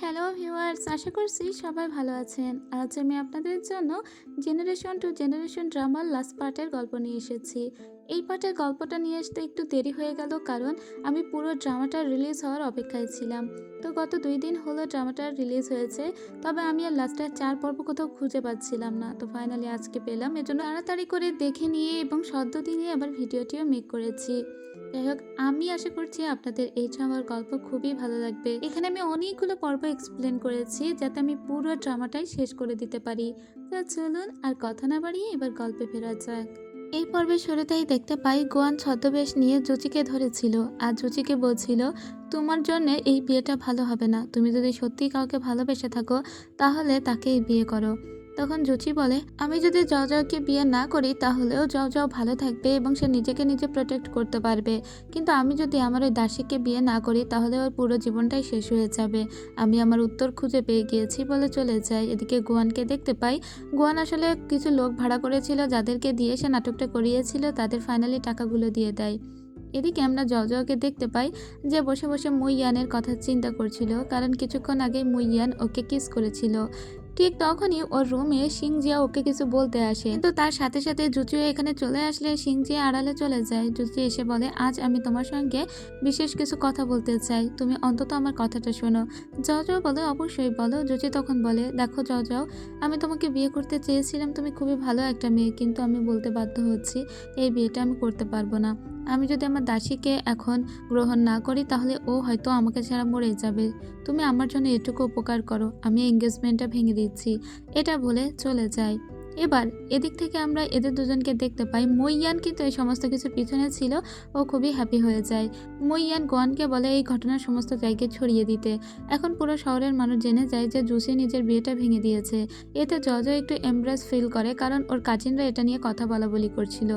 Hello viewers, আশা করছি সবাই ভালো আছেন। আজ আমি আপনাদের জন্য generation to generation drummer last পার্টের গল্প নিয়ে এসেছি। এই পার্টের গল্পটা নিয়ে আসতে একটু দেরি হয়ে গেল, কারণ আমি পুরো ড্রামাটা রিলিজ হওয়ার অপেক্ষায় ছিলাম। তো গত 2 দিন হলো ড্রামাটা রিলিজ হয়েছে, তবে আমি আর লাস্টের 4 পর্ব কোথাও খুঁজে পাচ্ছিলাম না। তো ফাইনালি আজকে পেলাম, এজন্য তাড়াতাড়ি করে দেখে নিয়ে এবং সদ্য দিনে আবার ভিডিওটিও মেক করেছি। যাই হোক, আমি আশা করছি আপনাদের এই ড্রামার গল্প খুবই ভালো লাগবে। এখানে আমি অনেকগুলো পর্ব এক্সপ্লেন করেছি যাতে আমি পুরো ড্রামাটাই শেষ করে দিতে পারি। তো চলুন আর কথা না বাড়িয়ে এবার গল্পে ফেরা যাক। এই পর্বের শুরুতেই দেখতে পাই গোয়ান ছদ্মবেশ নিয়ে জুচিকে ধরেছিল আর জুচিকে বলছিল, তোমার জন্য এই বিয়েটা ভালো হবে না। তুমি যদি সত্যি কাউকে ভালোবেসে থাকো তাহলে তাকেই বিয়ে করো। তখন জুচি বলে, আমি যদি জওকে বিয়ে না করি তাহলেও জও ভালো থাকবে এবং সে নিজেকে নিজে প্রোটেক্ট করতে পারবে, কিন্তু আমি যদি আমার ওই দাসীকে বিয়ে না করি তাহলে ওর পুরো জীবনটাই শেষ হয়ে যাবে। আমি আমার উত্তর খুঁজে পেয়ে গিয়েছি বলে চলে যায়। এদিকে গোয়ানকে দেখতে পাই। গোয়ান আসলে কিছু লোক ভাড়া করেছিল যাদেরকে দিয়ে সে নাটকটা করিয়েছিল, তাদের ফাইনালি টাকাগুলো দিয়ে দেয়। এদিকে আমরা জওকে দেখতে পাই যে বসে বসে মুইয়ানের কথা চিন্তা করছিল, কারণ কিছুক্ষণ আগে মুইয়ান ওকে কিস করেছিল। ঠিক তখনই ওর রুমে সিংজিয়া ওকে কিছু বলতে আসে, কিন্তু তার সাথে সাথে জুচিও এখানে চলে আসলে সিংজিয়া আড়ালে চলে যায়। জুচি এসে বলে, আজ আমি তোমার সঙ্গে বিশেষ কিছু কথা বলতে চাই, তুমি অন্তত আমার কথাটা শোনো। জও বলে, অবশ্যই বলো। জুচি তখন বলে, দেখো জও, আমি তোমাকে বিয়ে করতে চেয়েছিলাম, তুমি খুবই ভালো একটা মেয়ে, কিন্তু আমি বলতে বাধ্য হচ্ছি এই বিয়েটা আমি করতে পারবো না। আমি যদি আমার দাসীকে এখন গ্রহণ না করি তাহলে ও হয়তো আমাকে ছাড়া মরে যাবে। তুমি আমার জন্য এটুকু উপকার করো, আমি এঙ্গেজমেন্টটা ভেঙে দিচ্ছি। এটা বলে চলে যায়। এবার এদিক থেকে আমরা এদের দুজনকে দেখতে পাই। মুইয়ান কিন্তু এই সমস্ত কিছুর পিছনে ছিল, ও খুবই হ্যাপি হয়ে যায়। মুইয়ান গোয়ানকে বলে এই ঘটনার সমস্ত জায়গায় ছড়িয়ে দিতে। এখন পুরো শহরের মানুষ জেনে যায় যে জুসি নিজের বিয়েটা ভেঙে দিয়েছে। এতে জও একটু এমব্রেস ফিল করে, কারণ ওর কাজিনরা এটা নিয়ে কথা বলা বলি করছিল।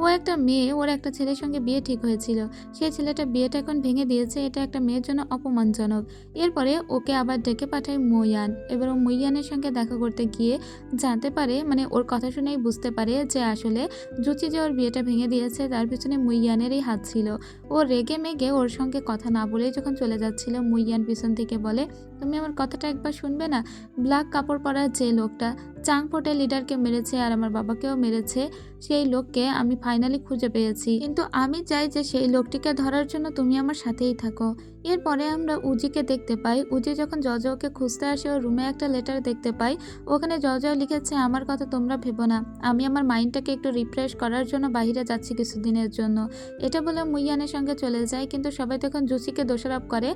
ও একটা মেয়ে, ওর একটা ছেলের সঙ্গে বিয়ে ঠিক হয়েছিল, সেই ছেলেটা বিয়েটা এখন ভেঙে দিয়েছে, এটা একটা মেয়ের জন্য অপমানজনক। এরপরে ওকে আবার ডেকে পাঠায় মুইয়ান। এবার ও মুইয়ানের সঙ্গে দেখা করতে গিয়ে জানতে পারে, মানে ওর কথা শুনেই বুঝতে পারে যে আসলে জুচি যে ওর বিয়েটা ভেঙে দিয়েছে তার পিছনে মুইয়ানেরই হাত ছিল। ও রেগে মেগে ওর সঙ্গে কথা না বলেই যখন চলে যাচ্ছিল, মুইয়ান পিছন থেকে বলে, তুমি আমার কথাটা একবার শুনবে না? ব্ল্যাক কাপড় পরা যে লোকটা চাংপোটে লিডারকে মেরেছে আর আমার বাবাকেও মেরেছে, সেই লোককে আমি ফাইনালি খুঁজে পেয়েছি, কিন্তু আমি চাই যে সেই লোকটিকে ধরার জন্য তুমি আমার সাথেই থাকো। এরপরে আমরা উজিকে দেখতে পাই। উজি যখন জওকে খুঁজতে আসে, ওর রুমে একটা লেটার দেখতে পাই। ওখানে জও লিখেছে, আমার কথা তোমরা ভেবো না, আমি আমার মাইন্ডটাকে একটু রিফ্রেশ করার জন্য বাইরে যাচ্ছি কিছুদিনের জন্য। এটা বলে মুইয়ানের সঙ্গে চলে যায়, কিন্তু সবাই তখন জুচিকে দোষারোপ করে।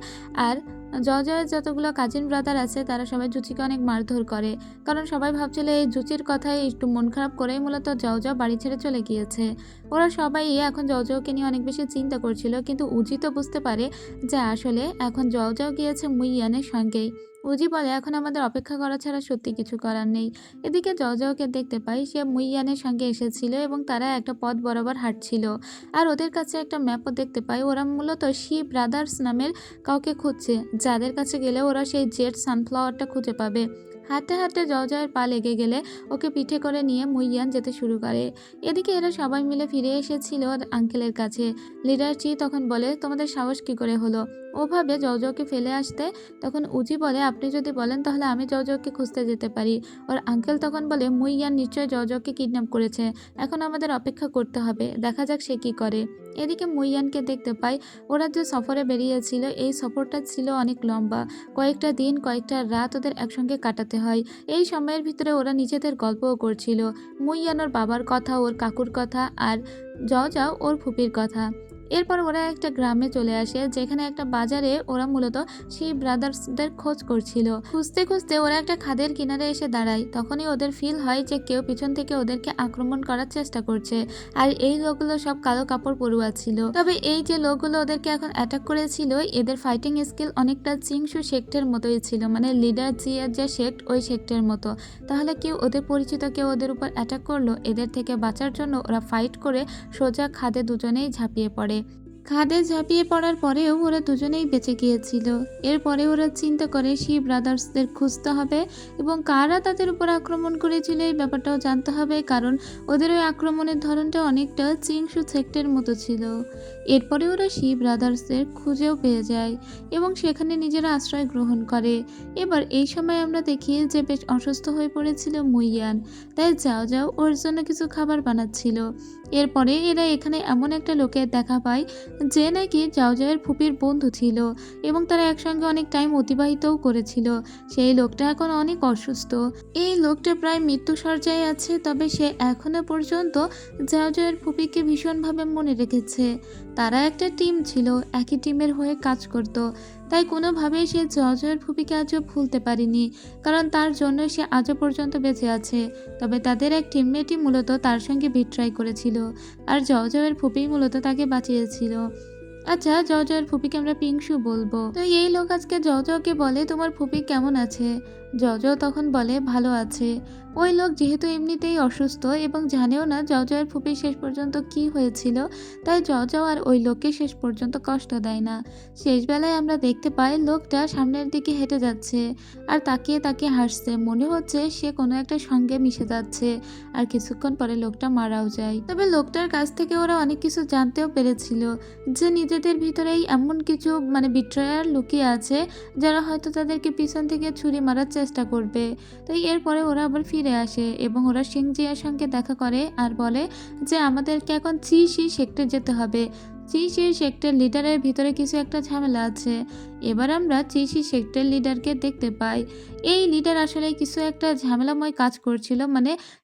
আর জয়ের যতগুলো কাজিন ব্রাদার আছে তারা সবাই জুচিকে অনেক মারধর করে, কারণ সবাই ভাবছিল এই জুচির কথায় একটু মন খারাপ করেই মূলত জও বাড়ি ছেড়ে চলে গিয়েছে। ওরা সবাই এখন জওকে নিয়ে অনেক বেশি চিন্তা করছিল, কিন্তু উজি তো বুঝতে পারে যে আসলে এখন জও গিয়েছে মুইয়ানের সঙ্গেই। উজি বলে, এখন আমাদের অপেক্ষা করা ছাড়া সত্যি কিছু করার নেই। এদিকে জওকে দেখতে পাই, সে মুইয়ানের সঙ্গে এসেছিল এবং তারা একটা পথ বরাবর হাঁটছিল। আর ওদের কাছে একটা ম্যাপও দেখতে পাই। ওরা মূলত শি ব্রাদার্স নামের কাউকে খুঁজছে, যাদের কাছে গেলে ওরা সেই জেড সানফ্লাওয়ারটা খুঁজে পাবে। হাঁটতে হাঁটতে জয়ের পা লেগে গেলে ওকে পিঠে করে নিয়ে মুইয়ান যেতে শুরু করে। এদিকে এরা সবাই মিলে ফিরে এসেছিল আঙ্কেলের কাছে। লিডার চি তখন বলে, তোমাদের সাহস কি করে হলো ওভাবে জওকে ফেলে আসতে? তখন উজি বলে, আপনি যদি বলেন তাহলে আমি জওকে খুঁজতে যেতে পারি। ওর আঙ্কেল তখন বলে, মুইয়ান নিশ্চয় জওকে কিডন্যাপ করেছে, এখন আমাদের অপেক্ষা করতে হবে, দেখা যাক সে কি করে। এদিকে মুইয়ানকে দেখতে পাই। ওরা যে সফরে বেরিয়েছিল, এই সফরটা ছিল অনেক লম্বা, কয়েকটা দিন কয়েকটা রাত ওদের একসঙ্গে কাটাতে হয়। এই সময়ের ভিতরে ওরা নিজেদের গল্পও করছিল, মুইয়ান ওর বাবার কথা, ওর কাকুর কথা, আর জও ওর ফুপির কথা। এরপর ওরা একটা গ্রামে চলে আসে, যেখানে একটা বাজারে ওরা মূলত সেই ব্রাদার্সদের খোঁজ করছিল। খুঁজতে খুঁজতে ওরা একটা খাদের কিনারে এসে দাঁড়ায়। তখনই ওদের ফিল হয় যে কেউ পিছন থেকে ওদেরকে আক্রমণ করার চেষ্টা করছে, আর এই লোকগুলো সব কালো কাপড় পরুয়া ছিল। তবে এই যে লোকগুলো ওদেরকে এখন অ্যাটাক করেছিল, এদের ফাইটিং স্কিল অনেকটা চিংসু সেক্টের মতোই ছিল, মানে লিডার জি এর যে সেক্ট, ওই সেক্টের মতো। তাহলে কেউ ওদের পরিচিত কেউ ওদের উপর অ্যাটাক করলো, এদের থেকে বাঁচার জন্য ওরা ফাইট করে সোজা খাদে দুজনেই ঝাঁপিয়ে পড়ে। খাদে ঝাঁপিয়ে পড়ার পরেও ওরা দুজনেই বেঁচে গিয়েছিল। এরপরে ওরা চিন্তা করে শি ব্রাদার্সদের খুঁজতে হবে এবং কারা তাদের উপর আক্রমণ করেছিল এই ব্যাপারটাও জানতে হবে, কারণ ওদের ওই আক্রমণের ধরনটা অনেকটা চিংসু সেক্টের মতো ছিল। এরপরে ওরা শি ব্রাদার্সদের খুঁজেও পেয়ে যায় এবং সেখানে নিজেরা আশ্রয় গ্রহণ করে। এবার এই সময় আমরা দেখি যে বেশ অসুস্থ হয়ে পড়েছিল মুইয়ান, তাই যাও যাও ওর জন্য কিছু খাবার বানাচ্ছিল। এরপরে এরা এখানে এমন একটা লোকের দেখা পায় যে নাকি জাওজাওয়ের ফুপির বন্ধু ছিল এবং তারা একসঙ্গে অনেক টাইম অতিবাহিতও করেছিল। সেই লোকটা এখন অনেক অসুস্থ। এই লোকটা প্রায় মৃত্যু শয্যায় আছে, তবে সে এখনো পর্যন্ত জাওজাওয়ের ফুপিকে ভীষণভাবে মনে রেখেছে। তারা একটা টিম ছিল, একই টিমের হয়ে কাজ করত, তাই কোনোভাবেই সে জাওজাওয়ের ফুপিকে আজও ভুলতে পারেনি, কারণ তার জন্য সে আজও পর্যন্ত বেঁচে আছে। তবে তাদের এক টিমমেটই মূলত তার সঙ্গে বিট্রাই করেছিল, আর জাওজাওয়ের ফুপি মূলত তাকে বাঁচিয়েছিল। আচ্ছা, জাওজাওয়ের ফুপিকে আমরা পিংসু বলবো। তো এই লোক আজকে জাওজাওকে বলে তোমার ফুপি কেমন আছে। জাওজাও তখন বলে ভালো আছে। ওই লোক যেহেতু এমনিতেই অসুস্থ এবং জানেও না জাওজাওয়ের ফুপি শেষ পর্যন্ত কি হয়েছিল, তাই জাওজাও আর ওই লোককে শেষ পর্যন্ত কষ্ট দেয় না। শেষবেলায় আমরা দেখতে পাই লোকটা সামনের দিকে হেঁটে যাচ্ছে আর তাকিয়ে তাকিয়ে হাসছে, মনে হচ্ছে সে কোনো একটা সঙ্গে মিশে যাচ্ছে। আর কিছুক্ষণ পরে লোকটা মারাও যায়। তবে লোকটার কাছ থেকে ওরা অনেক কিছু জানতেও পেরেছিল, যে নিজেদের ভিতরেই এমন কিছু বিট্রায়ার লুকিয়ে আছে যারা হয়তো তাদেরকে পিছন থেকে ছুরি মারার চেষ্টা করবে। তাই এরপরে ওরা আবার ফিরে আসে এবং ওরা সিংজিয়ার সঙ্গে দেখা করে আর বলে যে আমাদেরকে এখন চি শি সেক্টর যেতে হবে। চি শি সেক্টর লিডারের ভিতরে কিছু একটা ঝামেলা আছে। এবার আমরা চি শি সেক্টর লিডারকে দেখতে পাই। এই লিডার আসলে কিছু একটা ঝামেলাময় কাজ করছিল,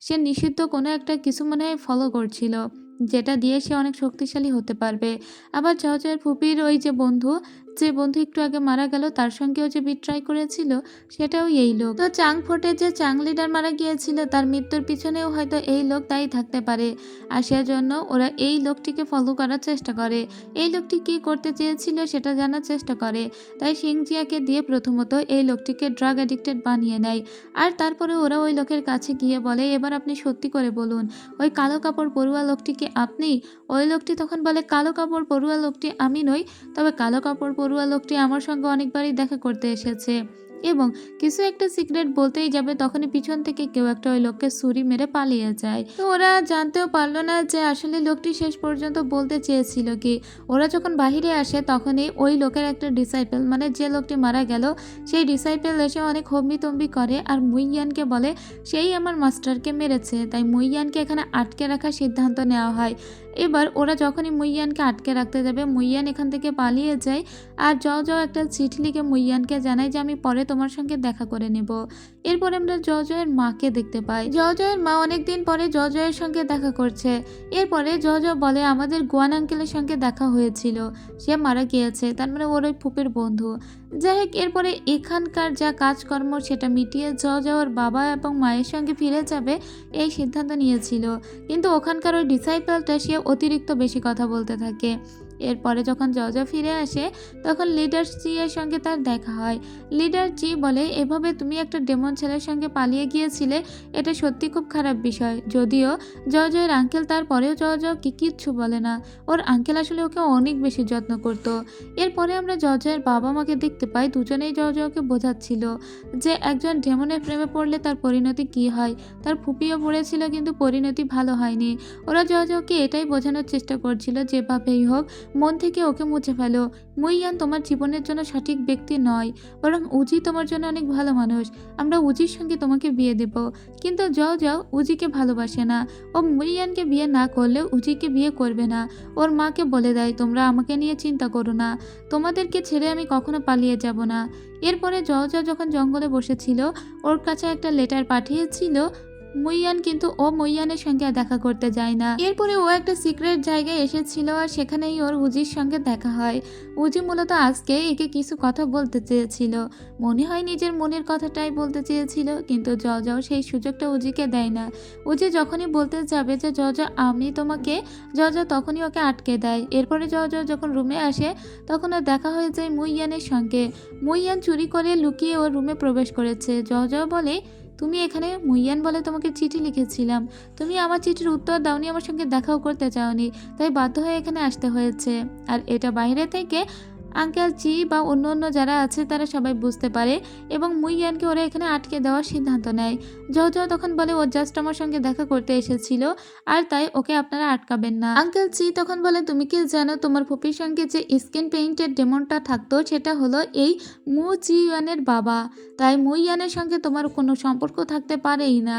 সে নিষিদ্ধ কোনো একটা কিছু ফলো করছিল, যেটা দিয়ে সে অনেক শক্তিশালী হতে পারবে। আবার জাওজাওয়ের ফুপির ওই যে বন্ধু একটু আগে মারা গেল, তার সঙ্গেও যে বিট্রাই করেছিল সেটাও এই লোক। তো চাং ফোর্টের যে চাং লিডার মারা গিয়েছিল তার মৃত্যুর পিছনেও হয়তো এই লোক দায়ী থাকতে পারে, আর সেজন্য ওরা এই লোকটিকে ফলো করার চেষ্টা করে। এই লোকটি কি করতে চেয়েছিল সেটা জানার চেষ্টা করে, তাই সিংজিয়াকে দিয়ে প্রথমত এই লোকটিকে ড্রাগ অ্যাডিক্টেড বানিয়ে নেয়। আর তারপরে ওরা ওই লোকের কাছে গিয়ে বলে এবার আপনি সত্যি করে বলুন, ওই কালো কাপড় পরুয়া লোকটি কি আপনি? ওই লোকটি তখন বলে কালো কাপড় পরুয়া লোকটি আমি নই, তবে কালো কাপড় পরুয়া লোকটি আমার সঙ্গে অনেকবারই দেখা করতে এসেছে এবং কিছু একটা সিক্রেট বলতেই যাবে তখনই পিছন থেকে কেউ একটা ওই লোককে ছুরি মেরে পালিয়ে যায়। তো ওরা জানতেও পারলো না যে আসলে লোকটি শেষ পর্যন্ত বলতে চেয়েছিল কি। ওরা যখন বাহিরে আসে তখনই ওই লোকের একটা ডিসাইপল, যে লোকটি মারা গেল সেই ডিসাইপল এসে অনেক হম্বিতম্বি করে আর মুইয়ানকে বলে সেই আমার মাস্টারকে মেরেছে, তাই মুইয়ানকে এখানে আটকে রাখার সিদ্ধান্ত নেওয়া হয়। এবার ওরা যখনই মুইয়ানকে আটকে রাখতে যাবে মুইয়ান এখান থেকে পালিয়ে যায় আর জাওজাও একটা চিঠি লিখে মুইয়ানকে জানায় যে আমি পরে তোমার সঙ্গে দেখা করে নেব। এরপরে আমরা জাওজাওয়ের মাকে দেখতে পাই। জাওজাওয়ের মা অনেকদিন পরে জাওজাওয়ের সঙ্গে দেখা করছে। এরপরে জাওজাও বলে আমাদের গুয়ান আঙ্কেলের সঙ্গে দেখা হয়েছিল, সে মারা গিয়েছে, তার ওর ওই ফুপির বন্ধু। যাই হোক, এরপরে এখানকার যা কাজকর্ম সেটা মিটিয়ে জাওজাওয়ের বাবা এবং মায়ের সঙ্গে ফিরে যাবে এই সিদ্ধান্ত নিয়েছিল, কিন্তু ওখানকার ওই ডিসাইপলটা সে অতিরিক্ত বেশি কথা বলতে থাকে। এরপরে যখন জাওজাও ফিরে আসে তখন লিডার জি এর সঙ্গে তার দেখা হয়। লিডার জি বলে এভাবে তুমি একটা ডেমন ছেলের সঙ্গে পালিয়ে গিয়েছিলে, এটা সত্যি খুব খারাপ বিষয়। যদিও জাওজাওয়ের আঙ্কেল তারপরেও জাওজাওকে কিচ্ছু বলে না, ওর আঙ্কেল আসলে ওকে অনেক বেশি যত্ন করত। এরপরে আমরা জাওজাওয়ের বাবা মাকে দেখতে পাই, দুজনেই জাওজাওকে বোঝাচ্ছিল যে একজন ডেমনের প্রেমে পড়লে তার পরিণতি কি হয়। তার ফুপিও পড়েছিল কিন্তু পরিণতি ভালো হয়নি। ওরা জাওজাওকে এটাই বোঝানোর চেষ্টা করছিল যেভাবেই হোক মন থেকে ওকে মুছে ফেলো। মুইয়ান তোমার জীবনের জন্য সঠিক ব্যক্তি নয়, বরং উজি তোমার জন্য অনেক ভালো মানুষ, আমরা উজির সঙ্গে তোমাকে বিয়ে দেব। কিন্তু জাওজাও উজিকে ভালোবাসে না, ও মুইয়ানকে বিয়ে না করলেও উজিকে বিয়ে করবে না। ওর মাকে বলে দেয় তোমরা আমাকে নিয়ে চিন্তা করো না, তোমাদেরকে ছেড়ে আমি কখনো পালিয়ে যাব না। এরপরে জাওজাও যখন জঙ্গলে বসেছিল ওর কাছে একটা লেটার পাঠিয়েছিল মুইয়ান, কিন্তু ও মুইয়ানের সঙ্গে আর দেখা করতে যায় না। এরপরে ও একটা সিক্রেট জায়গায় এসেছিল আর সেখানেই ওর উজির সঙ্গে দেখা হয়। উজি মূলত আজকে একে কিছু কথা বলতে চেয়েছিল, মনে হয় নিজের মনের কথাটাই বলতে চেয়েছিল, কিন্তু জাওজাও সেই সুযোগটা উজিকে দেয় না। উজি যখনই বলতে যাবে যে জাওজাও আমি তোমাকে, জাওজাও তখনই ওকে আটকে দেয়। এরপরে জাওজাও যখন রুমে আসে তখন ওর দেখা হয়ে যায় মুইয়ানের সঙ্গে। মুইয়ান চুরি করে লুকিয়ে ওর রুমে প্রবেশ করেছে। জাওজাও বলে তুমি এখানে? মুইয়ান বলে, তোমাকে চিঠি লিখেছিলাম, তুমি আমার চিঠির উত্তর দাওনি, আমার সঙ্গে দেখাও করতে চাওনি, তাই বাধ্য হয়ে এখানে আসতে হয়েছে। আর এটা বাইরে থেকে আঙ্কেল চি বা অন্য অন্য যারা আছে তারা সবাই বুঝতে পারে এবং মুইয়ানকে ওরা এখানে আটকে দেওয়ার সিদ্ধান্ত নেয়। জো তখন বলে ও জাস্ট আমার সঙ্গে দেখা করতে এসেছিল, আর তাই ওকে আপনারা আটকাবেন না। আঙ্কেল চি তখন বলে, তুমি কি জানো তোমার ফুপির সঙ্গে যে স্কিন পেইন্টের ডেমনটা থাকতো সেটা হলো এই মু চিয়ানের বাবা, তাই মুইয়ানের সঙ্গে তোমার কোনো সম্পর্ক থাকতে পারেই না।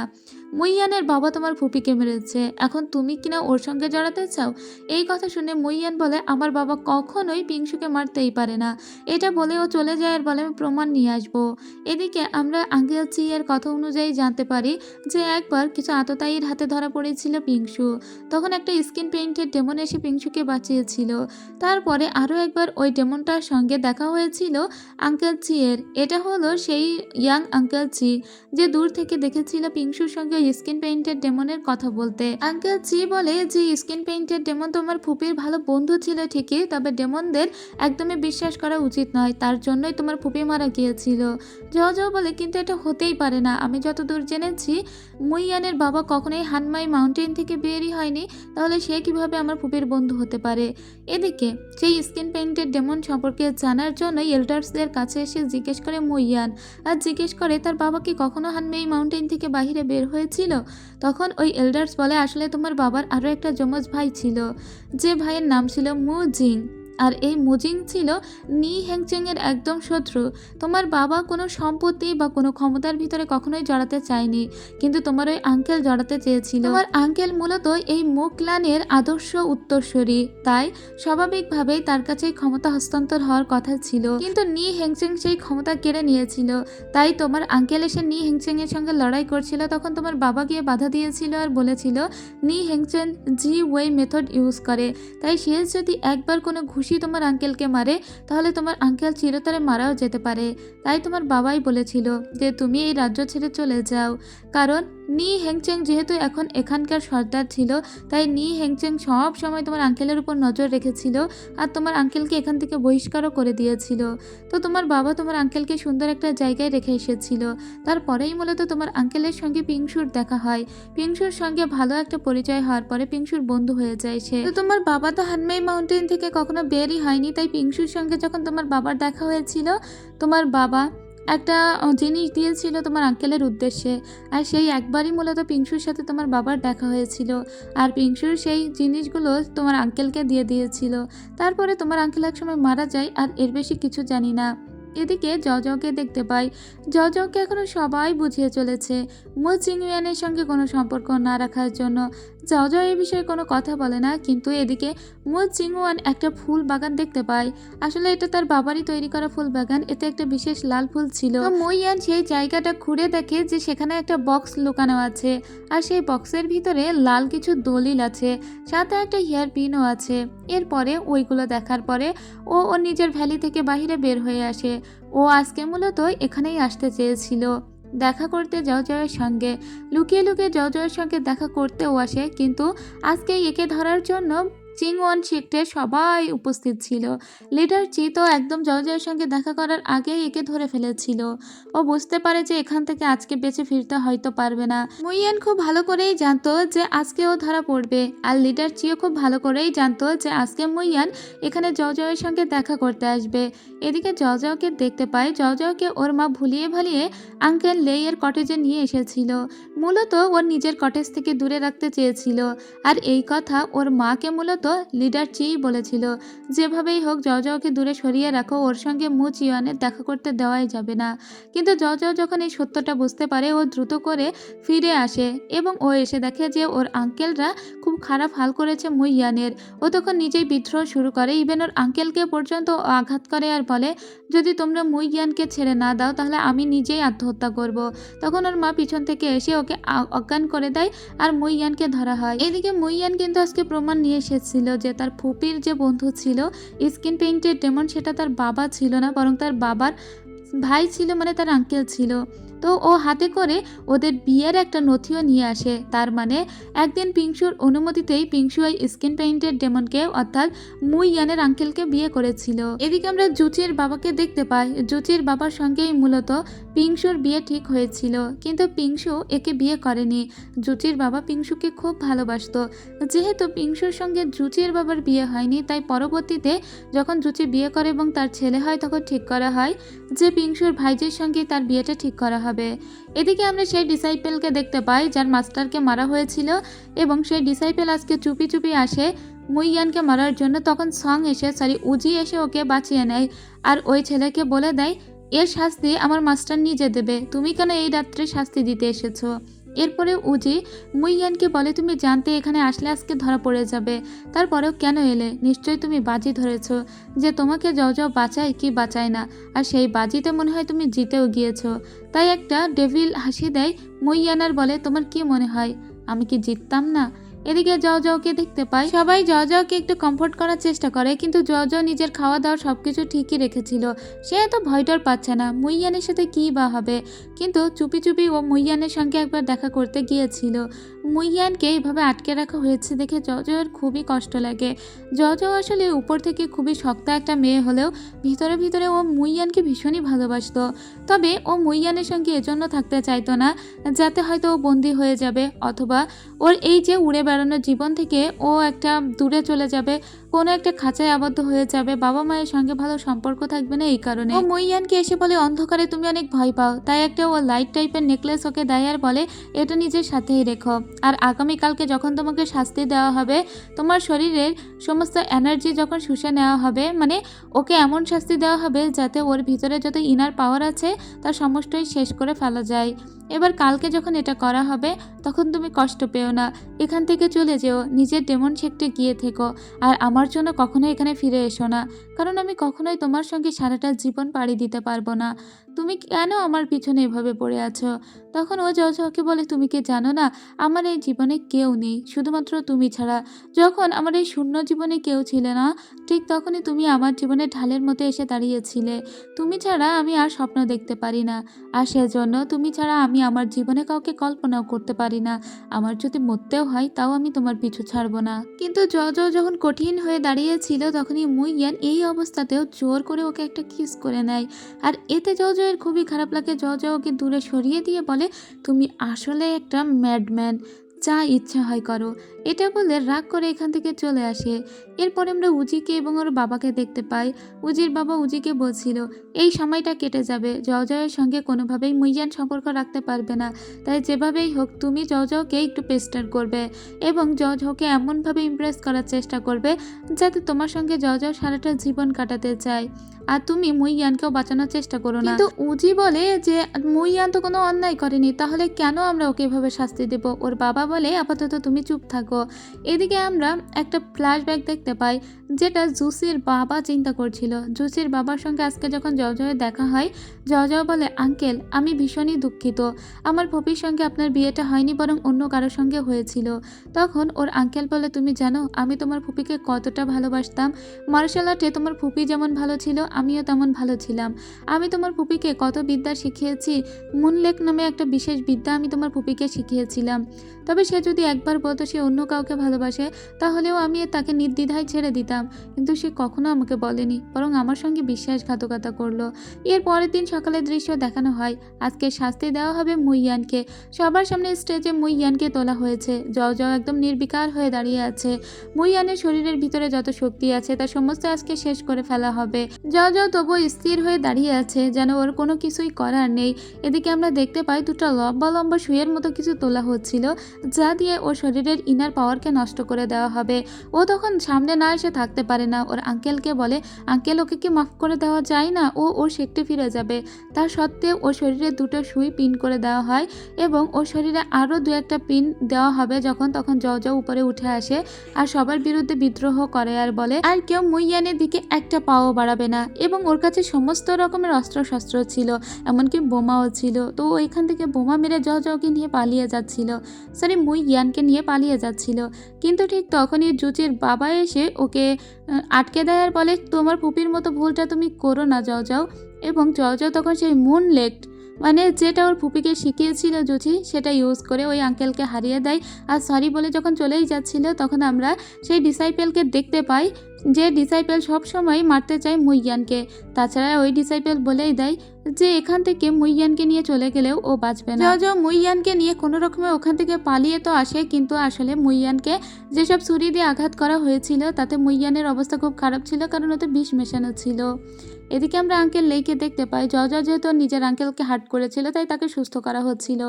মুইয়ানের বাবা তোমার ফুপিকে মেরেছে, এখন তুমি কিনা ওর সঙ্গে জড়াতে চাও? এই কথা শুনে মুইয়ান বলে, আমার বাবা কখনোই পিংশুকে মারতেই পারে না। এটা বলে ও চলে যায় আর বলে, আমি প্রমাণ নিয়ে আসবো। এদিকে আমরা আঙ্কেল চি এর কথা অনুযায়ী জানতে পারি যে একবার কিছু আততায়ীর হাতে ধরা পড়েছিল পিংশু, তখন একটা স্কিন পেইন্টের ডেমন এসে পিংশুকে বাঁচিয়েছিল। তারপরে আরও একবার ওই ডেমনটার সঙ্গে দেখা হয়েছিল আঙ্কেল চি এর। এটা হলো সেই ইয়াং আঙ্কেল চি যে দূর থেকে দেখেছিল পিংশুর সঙ্গে স্কিন পেইন্টের ডেমনের কথা বলতে। আঙ্কেল চি বলে যে স্কিন পেইন্টের ডেমন তোমার ফুপির ভালো বন্ধু ছিল ঠিকই, তবে ডেমনদের একদমই বিশ্বাস করা উচিত নয়, তার জন্যই তোমার ফুপি মারা গিয়েছিল। জো বলে, কিন্তু এটা হতেই পারে না, আমি যতদূর জেনেছি মুইয়ানের বাবা কখনোই হানমাই মাউন্টেন থেকে বেরই হয়নি, তাহলে সে কিভাবে আমার ফুপির বন্ধু হতে পারে? এদিকে সেই স্কিন পেইন্টের ডেমন সম্পর্কে জানার জন্য এল্ডার্সদের কাছে এসে জিজ্ঞেস করে মুইয়ান, আর জিজ্ঞেস করে তার বাবা কি কখনো হানমাই মাউন্টেন থেকে বাইরে বের হয়েছিল? তখন ওই এল্ডার্স বলে, আসলে তোমার বাবার আরও একটা যমজ ভাই ছিল, যে ভাইয়ের নাম ছিল মু জিং, আর এই মুজিং ছিল নি হ্যাংচেং এর একদম শত্রু। তোমার বাবা কোনো সম্পত্তি বা কোনো ক্ষমতার ভিতরে কখনোই জড়াতে চায়নি, কিন্তু তোমার ওই আঙ্কেল জড়াতে চেয়েছিল। তোমার আঙ্কেল মূলত এই মু ক্লানের আদর্শ উত্তরসূরি, তাই স্বাভাবিকভাবেই তার কাছে ক্ষমতা হস্তান্তর হওয়ার কথা ছিল, কিন্তু নি হ্যাংচেং সেই ক্ষমতা কেড়ে নিয়েছিল। তাই তোমার আঙ্কেল এসে নি হ্যাংচেং এর সঙ্গে লড়াই করছিল, তখন তোমার বাবা গিয়ে বাধা দিয়েছিল আর বলেছিল নি হ্যাংচেং জি ওয়ে মেথড ইউজ করে, তাই সে যদি একবার কোনো ঘুষি তোমার আঙ্কেলকে মারে তাহলে তোমার আঙ্কেল চিরতরে মারাও যেতে পারে। তাই তোমার বাবাই বলেছিল যে তুমি এই রাজ্য ছেড়ে চলে যাও, কারণ নি হ্যাংচেং যেহেতু এখন এখানকার সর্দার ছিল, তাই নি হ্যাংচেং সব সময় তোমার আঙ্কেলের উপর নজর রেখেছিল আর তোমার আঙ্কেলকে এখান থেকে বহিষ্কারও করে দিয়েছিল। তো তোমার বাবা তোমার আঙ্কেলকে সুন্দর একটা জায়গায় রেখে এসেছিল। তারপরেই মূলত তোমার আঙ্কেলের সঙ্গে পিংশুর দেখা হয়। পিংশুর সঙ্গে ভালো একটা পরিচয় হওয়ার পরে পিংশুর বন্ধু হয়ে যায় সে। তো তোমার বাবা তো হানমাই মাউন্টেন থেকে কখনো বেরই হয়নি, তাই পিংশুর সঙ্গে যখন তোমার বাবার দেখা হয়েছিল, তোমার বাবা একটা জিনিস দিয়েছিল তোমার আঙ্কেলের উদ্দেশ্যে, আর সেই একবারই মূলত পিংশুর সাথে তোমার বাবার দেখা হয়েছিল, আর পিংশুর সেই জিনিসগুলো তোমার আঙ্কেলকে দিয়ে দিয়েছিল। তারপরে তোমার আঙ্কেল একসময় মারা যায়, আর এর বেশি কিছু জানি না। এদিকে জজকে দেখতে পাই, জজকে এখনো সবাই বুঝিয়ে চলেছে মু চিংওয়ানের সঙ্গে কোনো সম্পর্ক না রাখার জন্য। জজ এই বিষয়ে কোনো কথা বলে না, কিন্তু এদিকে মু চিংওয়ান একটা ফুল বাগান দেখতে পায়। আসলে এটা তার বাবারই তৈরি করা ফুল বাগান, এতে একটা বিশেষ লাল ফুল ছিল। তো মুইয়ান সেই জায়গাটা ঘুরে দেখে যে সেখানে একটা বক্স লুকানো আছে, আর সেই বক্সের ভিতরে লাল কিছু দলিল আছে, সাথে একটা হেয়ার পিনও আছে। এরপরে ওইগুলো দেখার পরে ও ওর নিজের ভ্যালি থেকে বাহিরে বের হয়ে আসে। ও আজকে মূলত এখানেই আসতে চেয়েছিল দেখা করতে জয়ের সঙ্গে, লুকিয়ে লুকিয়ে জয়ের সঙ্গে দেখা করতেও আসে, কিন্তু আজকে একে ধরার জন্য চিংওয়ান শিখতে সবাই উপস্থিত ছিল। লিডার চি তো একদম জয়ের সঙ্গে দেখা করার আগেই একে ধরে ফেলেছিল। ও বুঝতে পারে যে এখান থেকে আজকে বেঁচে ফিরতে হয়তো পারবে না। মুইয়ান খুব ভালো করেই জানতো যে আজকে ও ধরা পড়বে, আর লিডার চিও খুব ভালো করেই জানতো যে আজকে মুইয়ান এখানে জয়ের সঙ্গে দেখা করতে আসবে। এদিকে জজকে দেখতে পায়, জজকে ওর মা ভুলিয়ে ভালিয়ে আঙ্কেল লেইয়ের কটেজে নিয়ে এসেছিল। মূলত ওর নিজের কটেজ থেকে দূরে রাখতে চেয়েছিল, আর এই কথা ওর মাকে মূলত লিডার চি বলেছিল, যেভাবেই হোক জজকে দূরে সরিয়ে রাখো, ওর সঙ্গে মু চিয়ানের দেখা করতে দেওয়াই যাবে না। কিন্তু জজ যখন এই সত্যটা বুঝতে পারে, ও দ্রুত করে ফিরে আসে এবং ও এসে দেখে যে ওর আঙ্কেলরা খুব খারাপ হাল করেছে মুইয়ানের। ও তখন নিজেই বিদ্রোহ শুরু করে, ইভেন ওর আঙ্কেলকে পর্যন্ত আঘাত করে আর বলে, যদি তোমরা মুইয়ানকে ছেড়ে না দাও তাহলে আমি নিজেই আত্মহত্যা করব। তখন ওর মা পিছন থেকে এসে ওকে অজ্ঞান করে দেয়, আর মুইয়ানকে ধরা হয়। এদিকে মুইয়ান কিন্তু আজকে প্রমাণ নিয়ে এসেছিল যে তার ফুপির যে বন্ধু ছিল স্কিন পেইন্টের ডেমন, সেটা তার বাবা ছিল না, বরং তার বাবার ভাই ছিল, মানে তার আঙ্কেল ছিল। তো ও হাতে করে ওদের বিয়ের একটা নথিও নিয়ে আসে। তার মানে একদিন পিংশুর অনুমতিতেই পিংশু ওই স্কিন পেইন্টেড ডেমনকে অর্থাৎ মুই ইয়ানের আঙ্কেলকে বিয়ে করেছিল। এদিকে আমরা জুচির বাবাকে দেখতে পাই। জুচির বাবার সঙ্গেই মূলত পিংশুর বিয়ে ঠিক হয়েছিল, কিন্তু পিংশু একে বিয়ে করেনি। জুচির বাবা পিংশুকে খুব ভালোবাসতো। যেহেতু পিংশুর সঙ্গে জুচির বাবার বিয়ে হয়নি, তাই পরবর্তীতে যখন জুচি বিয়ে করে এবং তার ছেলে হয় তখন ঠিক করা হয় যে পিংশুর ভাইজির সঙ্গে তার বিয়েটা ঠিক করা হবে। এদিকে আমরা সেই ডিসাইপেলকে দেখতে পাই যার মাস্টারকে মারা হয়েছিল, এবং সেই ডিসাইপেল আজকে চুপি চুপি আসে মুই ইয়ানকে মারার জন্য। তখন উজি এসে ওকে বাঁচিয়ে নেয় আর ওই ছেলেকে বলে দেয় এর শাস্তি আমার মাস্টার নিজে দেবে, তুমি কেন এই রাত্রে শাস্তি দিতে এসেছো। এরপরে উজি মুই ইয়ানকে বলে তুমি জানতে এখানে আসলে আজকে ধরা পড়ে যাবে, তারপরেও কেন এলে? নিশ্চয়ই তুমি বাজি ধরেছো যে তোমাকে যাও যাও বাঁচায় কি বাঁচায় না, আর সেই বাজিতে মনে হয় তুমি জিতেও গিয়েছো। তাই একটা ডেভিল হাসি দেয় মুই ইয়ান আর বলে তোমার কি মনে হয় আমি কি জিততাম না? এদিকে জওকে দেখতে পাই। সবাই জওকে একটু কমফোর্ট করার চেষ্টা করে, কিন্তু জও নিজের খাওয়া দাওয়া সবকিছু ঠিকই রেখেছিল। সে এত ভয়ডর পাচ্ছে না মুইয়ানের সাথে কী বা হবে, কিন্তু চুপি চুপি ও মুইয়ানের সঙ্গে একবার দেখা করতে গিয়েছিল। মুইয়ানকে এইভাবে আটকে রাখা হয়েছে দেখে জওয়ের খুবই কষ্ট লাগে। জও আসলে উপর থেকে খুবই শক্ত একটা মেয়ে হলেও ভিতরে ভিতরে ও মুইয়ানকে ভীষণই ভালোবাসতো। তবে ও মুইয়ানের সঙ্গে এজন্য থাকতে চাইতো না যাতে হয়তো ও বন্দি হয়ে যাবে, অথবা ওর এই যে উড়ে বেড়ানোর জীবন থেকে ও একটা দূরে চলে যাবে, কোনো একটা খাঁচায় আবদ্ধ হয়ে যাবে, বাবা মায়ের সঙ্গে ভালো সম্পর্ক থাকবে না। এই কারণে ও মুইয়ানকে এসে বলে অন্ধকারে তুমি অনেক ভয় পাও, তাই একটা ও লাইট টাইপের নেকলেস ওকে দেয় আর বলে এটা নিজের সাথেই রেখো, আর আগামীকালকে যখন তোমাকে শাস্তি দেওয়া হবে তোমার শরীরের সমস্ত এনার্জি যখন শুষে নেওয়া হবে, মানে ওকে এমন শাস্তি দেওয়া হবে যাতে ওর ভিতরে যত ইনার পাওয়ার আছে তার সমস্তই শেষ করে ফেলা যায়। এবার কালকে যখন এটা করা হবে তখন তুমি কষ্ট পেও না, এখান থেকে চলে যেও, নিজের ডেমন শেখতে গিয়ে থেকো, আর আমার জন্য কখনোই এখানে ফিরে এসো না, কারণ আমি কখনোই তোমার সঙ্গে সারাটা জীবন পাড়ি দিতে পারবো না। তুমি কেন আমার পিছনে এভাবে পড়ে আছো? তখন ও জওকে বলে তুমি কি জানো না আমার এই জীবনে কেউ নেই শুধুমাত্র তুমি ছাড়া। যখন আমার এই শূন্য জীবনে কেউ ছিল না, ঠিক তখনই তুমি আমার জীবনে ঢালের মতো এসে দাঁড়িয়েছিলে। তুমি ছাড়া আমি আর স্বপ্ন দেখতে পারি না, আর সেজন্য তুমি ছাড়া আমি আমার জীবনে কাউকে কল্পনাও করতে পারি না। আমার যদি মরতেও হয় তাও আমি তোমার পিছু ছাড়বো না। কিন্তু জও যখন কঠিন হয়ে দাঁড়িয়েছিল তখনই মুইয়ান এই অবস্থাতেও জোর করে ওকে একটা কিস করে নেয়, আর এতে জওয়ের খুবই খারাপ লাগে। জও ওকে দূরে সরিয়ে দিয়ে বলে তুমি আসলে একটা ম্যাডম্যান, যা ইচ্ছা হয় করো। এটা বলে রাগ করে এখান থেকে চলে আসে। এরপরে আমরা উজিকে এবং ওর বাবাকে দেখতে পাই। উজির বাবা উজিকে বলছিল এই সময়টা কেটে যাবে, জওয়ের সঙ্গে কোনোভাবেই মুইয়ান সম্পর্ক রাখতে পারবে না, তাই যেভাবেই হোক তুমি জওকে একটু পেস্টার করবে এবং জওকে এমনভাবে ইমপ্রেস করার চেষ্টা করবে যাতে তোমার সঙ্গে জও সারাটা জীবন কাটাতে চায়, আর তুমি মুইয়ানকেও বাঁচানোর চেষ্টা করো না। কিন্তু উজি বলে যে মুইয়ান তো কোনো অন্যায় করেনি, তাহলে কেন আমরা ওকে এভাবে শাস্তি দেব? ওর বাবা বলে আপাতত তুমি চুপ থাকো। এদিকে আমরা একটা ফ্ল্যাশব্যাক দেখতে পাই যেটা জুসির বাবা চিন্তা করছিল। জুসির বাবার সঙ্গে আজকে যখন জওয়ের দেখা হয়, জও বলে আঙ্কেল আমি ভীষণই দুঃখিত, আমার ফুপির সঙ্গে আপনার বিয়েটা হয়নি বরং অন্য কারোর সঙ্গে হয়েছিল। তখন ওর আঙ্কেল বলে তুমি জানো আমি তোমার ফুপিকে কতটা ভালোবাসতাম, মার্শাল আর্টে তোমার ফুপি যেমন ভালো ছিল আমিও তেমন ভালো ছিলাম, আমি তোমার ফুপিকে কত বিদ্যা শিখিয়েছি, মুনলেক নামে একটা বিশেষ বিদ্যা আমি তোমার ফুপিকে শিখিয়েছিলাম। তবে সে যদি একবার বলতো সে অন্য কাউকে ভালোবাসে তাহলেও আমি তাকে নির্দ্বিধায় ছেড়ে দিতাম, কিন্তু সে কখনো আমাকে বলেনি, বরং আমার সঙ্গে বিশ্বাসঘাতকতা করলো। এর পরের দিন সকালের দৃশ্য দেখানো হয়। আজকে শাস্তি দেওয়া হবে মুইয়ানকে। সবার সামনে স্টেজে মুইয়ানকে তোলা হয়েছে। জও একদম নির্বিকার হয়ে দাঁড়িয়ে আছে। মুইয়ানের শরীরের ভিতরে যত শক্তি আছে তার সমস্ত আজকে শেষ করে ফেলা হবে। জও তবুও স্থির হয়ে দাঁড়িয়ে আছে যেন ওর কোনো কিছুই করার নেই। এদিকে আমরা দেখতে পাই দুটো লম্বা লম্বা শুয়ের মতো কিছু তোলা হচ্ছিল যা দিয়ে ওর শরীরের ইনার পাওয়ারকে নষ্ট করে দেওয়া হবে। ও তখন সামনে না এসে থাকতে পারে না, ওর আঙ্কেলকে বলে আঙ্কেল ওকে কি মাফ করে দেওয়া যায় না, ও ওর শেকটে ফিরে যাবে। তার সত্ত্বেও ওর শরীরে দুটো সুই পিন করে দেওয়া হয় এবং ওর শরীরে আরও দু একটা পিন দেওয়া হবে যখন তখন জও উপরে উঠে আসে আর সবার বিরুদ্ধে বিদ্রোহ করে আর বলে আর কেউ মুইয়ানের দিকে একটা পাও বাড়াবে না, এবং ওর কাছে সমস্ত রকমের অস্ত্রশস্ত্র ছিল, এমনকি বোমাও ছিল। তো ও এখান থেকে বোমা মেরে জওকে নিয়ে পালিয়ে যাচ্ছিল, সরি মুইয়ানকে নিয়ে পালিয়ে যাচ্ছিল। কিন্তু ঠিক তখনই জুচির বাবা এসে ওকে আটকে দেয় আর বলে তোমার ফুপির মতো ভুলটা তুমি করো না জও। এবং জও তখন সেই মুনলেক মানে যেটা ওর ফুপিকে শিখিয়েছিল জুচি সেটা ইউজ করে ওই আঙ্কেলকে হারিয়ে দেয়। আর সরি বলে যখন চলেই যাচ্ছিল তখন আমরা সেই ডিসাইপেলকে দেখতে পাই, যে ডিসাইপেল সবসময় মারতে চায় মুইয়ানকে। তাছাড়া ওই ডিসাইপেল বলেই দেয় যে এখান থেকে মুইয়ানকে নিয়ে চলে গেলেও ও বাঁচবে না। জো মুইয়ানকে নিয়ে কোনো রকমে ওখান থেকে পালিয়ে তো আসে, কিন্তু আসলে মুইয়ানকে যেসব ছুরি দিয়ে আঘাত করা হয়েছিল তাতে মুইয়ানের অবস্থা খুব খারাপ ছিল, কারণ ওতে বিষ মেশানো ছিল। এদিকে আমরা আঙ্কেল লেইকে দেখতে পাই। জর্জ যেহেতু নিজের আঙ্কেলকে হার্ট করেছিল তাই তাকে সুস্থ করা হচ্ছিল।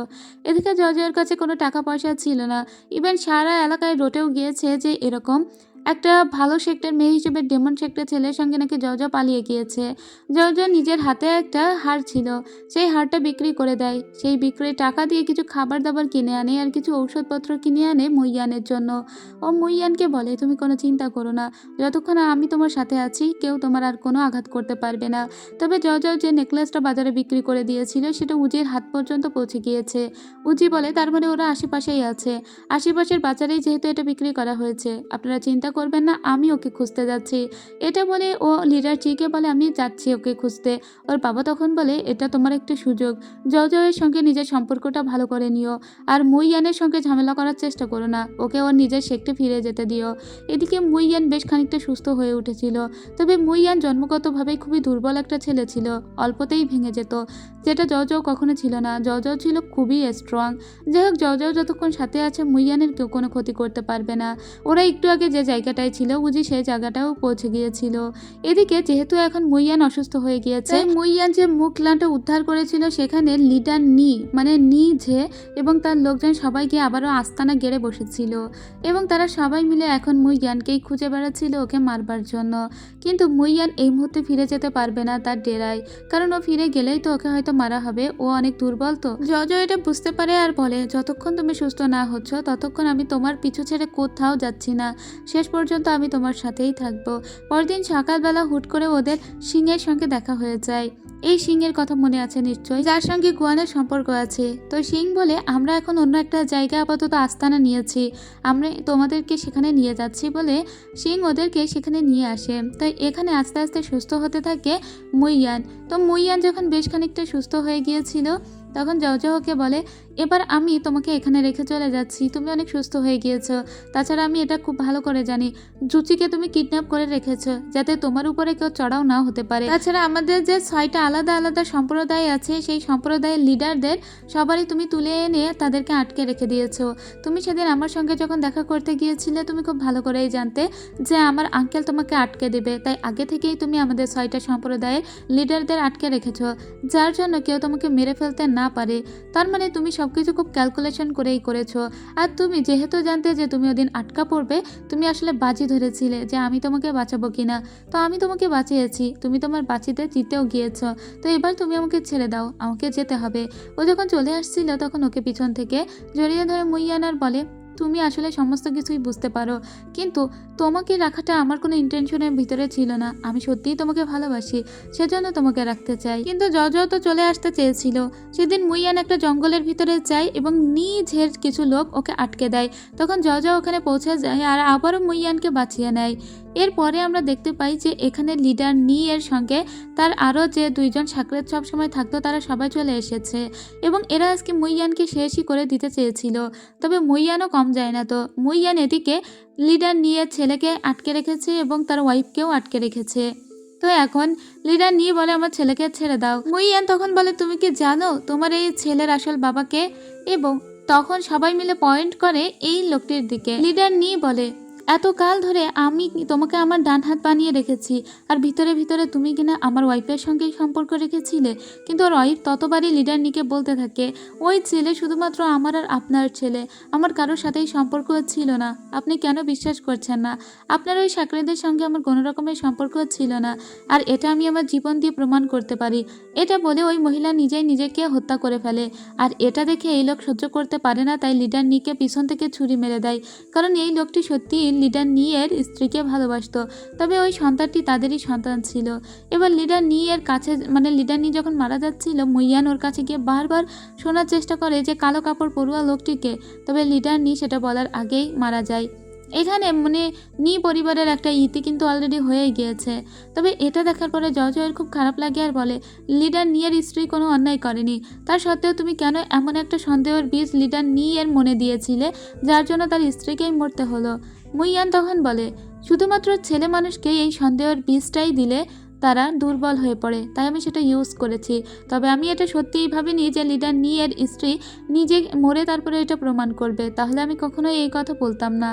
এদিকে জর্জের কাছে কোনো টাকা পয়সা ছিল না, ইভেন সারা এলাকায় রটেও গিয়েছে যে এরকম একটা ভালো সেক্টর মেয়ে হিসেবে ডেমন সেক্টর ছেলের সঙ্গে নাকি জর্জ পালিয়ে গিয়েছে। জর্জ নিজের হাতে একটা হার ছিল, সেই হারটা বিক্রি করে দেয়। সেই বিক্রির টাকা দিয়ে কিছু খাবার দাবার কিনে আনে আর কিছু ঔষধপত্র কিনে আনে মুইয়ানের জন্য। ও মুইয়ানকে বলে তুমি কোনো চিন্তা করো না, যতক্ষণ আমি তোমার সাথে আছি কেউ তোমার আর কোনো আঘাত করতে পারবে না। তবে জর্জ যে নেকলেসটা বাজারে বিক্রি করে দিয়েছিল সেটা উজির হাত পর্যন্ত পৌঁছে গিয়েছে। উজি বলে তার মানে ওরা আশেপাশেই আছে, আশেপাশের বাজারেই যেহেতু এটা বিক্রি করা হয়েছে, আপনারা চিন্তা করবেন না, আমি ওকে খুঁজতে যাচ্ছি। এটা বলে ও লিডার চিকে বলে আমি যাচ্ছি ওকে খুঁজতে। ওর বাবা তখন বলে এটা তোমার একটা সুযোগ, জর্জের সঙ্গে নিজের সম্পর্কটা ভালো করে নিও আর মুইয়ানের সঙ্গে ঝামেলা করার চেষ্টা করো না, ওকে ওর নিজের সেক্টে ফিরে যেতে দিও। এদিকে মুইয়ান বেশ খানিকটা সুস্থ হয়ে উঠেছিল, তবে মুইয়ান জন্মগতভাবেই খুবই দুর্বল একটা ছেলে ছিল, অল্পতেই ভেঙে যেত, যেটা জর্জ কখনো ছিল না। জর্জ ছিল খুবই স্ট্রং। যাই হোক, জর্জ যতক্ষণ সাথে আছে মুইয়ানের কেউ কোনো ক্ষতি করতে পারবে না। ওরা একটু আগে যে জায়গাটায় ছিল উজি সেই জায়গাটাও পৌঁছে গিয়েছিল। এদিকে যেহেতু এখন মুইয়ান অসুস্থ হয়ে গিয়েছে, মুইয়ান যে মুখলানটা উদ্ধার করেছিল সেখানে লিডার মানে ঝে এবং তার লোকজন সবাই গিয়ে আবারও আস্তানা গেড়ে বসেছিল এবং তারা সবাই মিলে এখন মুইয়ানকেই খুঁজে বেড়াচ্ছিল ওকে মারবার জন্য। কিন্তু মুইয়ান এই মুহূর্তে ফিরে যেতে পারবে না তার ডেরায়, কারণ ও ফিরে গেলেই তো ওকে হয়তো মারা হবে, ও অনেক দুর্বল। তো জজ এটা বুঝতে পারে আর বলে যতক্ষণ তুমি সুস্থ না হচ্ছ ততক্ষণ আমি তোমার পিছু ছেড়ে কোথাও যাচ্ছি না, শেষ পর্যন্ত আমি তোমার সাথেই থাকবো। পরদিন সকালবেলা হুট করে ওদের সিংহের সঙ্গে দেখা হয়ে যায়। এই সিংহের কথা মনে আছে নিশ্চয়ই, যার সঙ্গে গুয়ানের সম্পর্ক আছে। তো সিং বলে আমরা এখন অন্য একটা জায়গায় আপাতত আস্তানা নিয়েছি, আমরা তোমাদেরকে সেখানে নিয়ে যাচ্ছি বলে সিং ওদেরকে সেখানে নিয়ে আসে। তো এখানে আস্তে আস্তে সুস্থ হতে থাকে মুইয়ান। তো মুইয়ান যখন বেশ খানিকটা সুস্থ হয়ে গিয়েছিল তখন জওজোকে বলে এবার আমি তোমাকে এখানে রেখে চলে যাচ্ছি, তুমি অনেক সুস্থ হয়ে গিয়েছো। তাছাড়া আমি এটা খুব ভালো করে জানি জুচিকে তুমি কিডন্যাপ করে রেখেছো যাতে তোমার উপরে কেউ চড়াও না হতে পারে। তাছাড়া আমাদের যে 6টা আলাদা আলাদা সম্প্রদায় আছে সেই সম্প্রদায়ের লিডারদের সবারই তুমি তুলে এনে তাদেরকে আটকে রেখে দিয়েছো। তুমি সেদিন আমার সঙ্গে যখন দেখা করতে গিয়েছিলে তুমি খুব ভালো করেই জানতে যে আমার আঙ্কেল তোমাকে আটকে দেবে, তাই আগে থেকেই তুমি আমাদের 6টা সম্প্রদায়ের লিডারদের আটকে রেখেছো যার জন্য কেউ তোমাকে মেরে ফেলতে না পারে। তার মানে তুমি সবকিছু খুব ক্যালকুলেশন করেই করেছো। আর তুমি যেহেতু জানতে যে তুমি ওদিন আটকা পড়বে, তুমি আসলে বাজি ধরেছিলে যে আমি তোমাকে বাঁচাবো কিনা। তো আমি তোমাকে বাঁচিয়েছি, তুমি তোমার বাঁচিতে জিতেও গিয়েছো। তো এবার তুমি আমাকে ছেড়ে দাও, আমাকে যেতে হবে। ও যখন চলে আসছিল তখন ওকে পিছন থেকে জড়িয়ে ধরে মুইয়ানার বলে তুমি আসলে সমস্ত কিছুই বুঝতে পারো, কিন্তু তোমাকে রাখাটা আমার কোনো ইন্টেনশনের ভিতরে ছিল না। আমি সত্যিই তোমাকে ভালোবাসি, সেজন্য তোমাকে রাখতে চাই। কিন্তু জজ তো চলে আসতে চেয়েছিল। সেদিন মুইয়ান একটা জঙ্গলের ভিতরে যায় এবং নিজের কিছু লোক ওকে আটকে দেয়। তখন জজ ওখানে পৌঁছে যায় আর আবারও মুইয়ানকে বাঁচিয়ে নেয়। এরপরে আমরা দেখতে পাই যে এখানে লিডার এর সঙ্গে তার আরও যে 2জন সাকরেত সবসময় থাকতো তারা সবাই চলে এসেছে এবং এরা আজকে মুইয়ানকে শেষই করে দিতে চেয়েছিল। তবে মুইয়ানও কম যায় না। তো মুইয়ান এদিকে লিডার ছেলেকে আটকে রেখেছে এবং তার ওয়াইফকেও আটকে রেখেছে। তো এখন লিডার বলে আমার ছেলেকে ছেড়ে দাও। মুইয়ান তখন বলে তুমি কি জানো তোমার এই ছেলের আসল বাবাকে? এবং তখন সবাই মিলে পয়েন্ট করে এই লোকটির দিকে। লিডার বলে এতকাল ধরে আমি তোমাকে আমার ডান হাত বানিয়ে রেখেছি আর ভিতরে ভিতরে তুমি কিনা আমার ওয়াইফের সঙ্গেই সম্পর্ক রেখেছিলে। কিন্তু ওর ওয়াইফ ততবারই লিডার বলতে থাকে ওই ছেলে শুধুমাত্র আমার আর আপনার ছেলে, আমার কারোর সাথেই সম্পর্ক ছিল না। আপনি কেন বিশ্বাস করছেন না? আপনার ওই সাকরেদের সঙ্গে আমার কোনো রকমের সম্পর্ক ছিল না, আর এটা আমি আমার জীবন দিয়ে প্রমাণ করতে পারি। এটা বলে ওই মহিলা নিজেই নিজেকে হত্যা করে ফেলে। আর এটা দেখে এই লোক সহ্য করতে পারে না, তাই লিডার পিছন থেকে ছুরি মেরে দেয়, কারণ এই লোকটি সত্যি লিডার এর স্ত্রীকে ভালোবাসতো। তবে ওই সন্তানটি তাদেরই সন্তান ছিল। এবার লিডার এর কাছে লিডার যখন মারা যাচ্ছিল মুইয়ান ওর কাছে গিয়ে বারবার শোনার চেষ্টা করে যে কালো কাপড় পরুয়া লোকটিকে, তবে লিডার সেটা বলার আগেই মারা যায়। এখানে মানে পরিবারের একটা ইতি কিন্তু অলরেডি হয়ে গিয়েছে। তবে এটা দেখার পরে জয়ের খুব খারাপ লাগে আর বলে, লিডার নিয়ের স্ত্রী কোনো অন্যায় করেনি, তার সত্ত্বেও তুমি কেন এমন একটা সন্দেহের বীজ লিডার এর মনে দিয়েছিলে যার জন্য তার স্ত্রীকেই মরতে হলো? মুইয়ান তখন বলে, শুধুমাত্র ছেলে মানুষকে এই সন্দেহের বীজটাই দিলে তারা দুর্বল হয়ে পড়ে, তাই আমি সেটা ইউজ করেছি। তবে আমি এটা সত্যিই ভাবিনি যে লিডার এর স্ত্রী নিজে মরে তারপরে এটা প্রমাণ করবে, তাহলে আমি কখনোই এই কথা বলতাম না।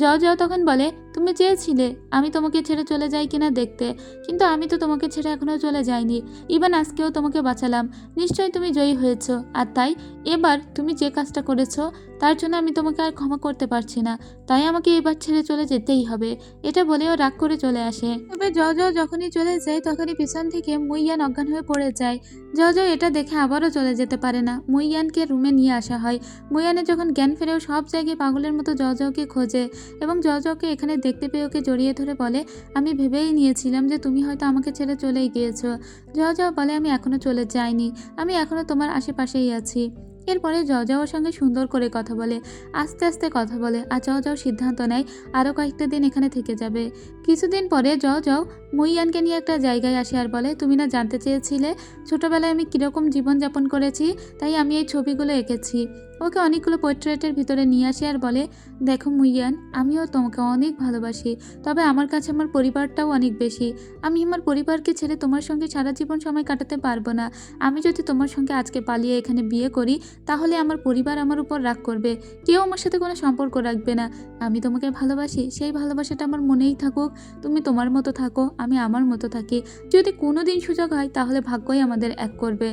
জয় তখন বলে, তুমি চেয়েছিলে আমি তোমাকে ছেড়ে চলে যাই কিনা দেখতে, কিন্তু আমি তো তোমাকে ছেড়ে এখনও চলে যাইনি। ইভেন আজকেও তোমাকে বাঁচালাম, নিশ্চয়ই তুমি জয়ী হয়েছ। আর তাই এবার তুমি যে কাজটা করেছো তার জন্য আমি তোমাকে আর ক্ষমা করতে পারছি না, তাই আমাকে এবার ছেড়ে চলে যেতেই হবে। এটা বলেও রাগ করে চলে আসে। তবে জয় যখনই চলে যায় তখনই পিছন থেকে মুইয়ান অজ্ঞান হয়ে পড়ে যায়। জয় এটা দেখে আবারও চলে যেতে পারে না। মুইয়ানকে রুমে নিয়ে আসা হয়। মুইয়ানের যখন জ্ঞান ফেরেও সব জায়গায় পাগলের মতো জয়কে খোঁজে এবং জয়কে এখানে দেখতে পেয়ে ওকে জড়িয়ে ধরে বলে, আমি ভেবেই নিয়েছিলাম যে তুমি হয়তো আমাকে ছেড়ে চলেই গিয়েছো। জয় বলে, আমি এখনো চলে যাইনি, আমি এখনো তোমার আশেপাশেই আছি। এরপরে জওর সঙ্গে সুন্দর করে কথা বলে, আস্তে আস্তে কথা বলে, আর জও সিদ্ধান্ত নেয় আরও কয়েকটা দিন এখানে থেকে যাবে। কিছুদিন পরে জও মুইয়ানকে নিয়ে একটা জায়গায় আসে আর বলে, তুমি না জানতে চেয়েছিলে ছোটবেলায় আমি কীরকম জীবনযাপন করেছি, তাই আমি এই ছবিগুলো এঁকেছি। ওকে অনেকগুলো পোর্ট্রেটের ভিতরে নিয়ে আসে আর বলে, দেখো মুইয়ান, আমিও তোমাকে অনেক ভালোবাসি, তবে আমার কাছে আমার পরিবারটাও অনেক বেশি। আমি আমার পরিবারকে ছেড়ে তোমার সঙ্গে সারা জীবন সময় কাটাতে পারবো না। আমি যদি তোমার সঙ্গে আজকে পালিয়ে এখানে বিয়ে করি তাহলে আমার পরিবার আমার উপর রাগ করবে, কেউ আমার সাথে কোনো সম্পর্ক রাখবে না। আমি তোমাকে ভালোবাসি, সেই ভালোবাসাটা আমার মনেই থাকুক। তুমি তোমার মতো থাকো, আমি আমার মতো থাকি। যদি কোনো দিন সুযোগ হয় তাহলে ভাগ্যই আমাদের এক করবে।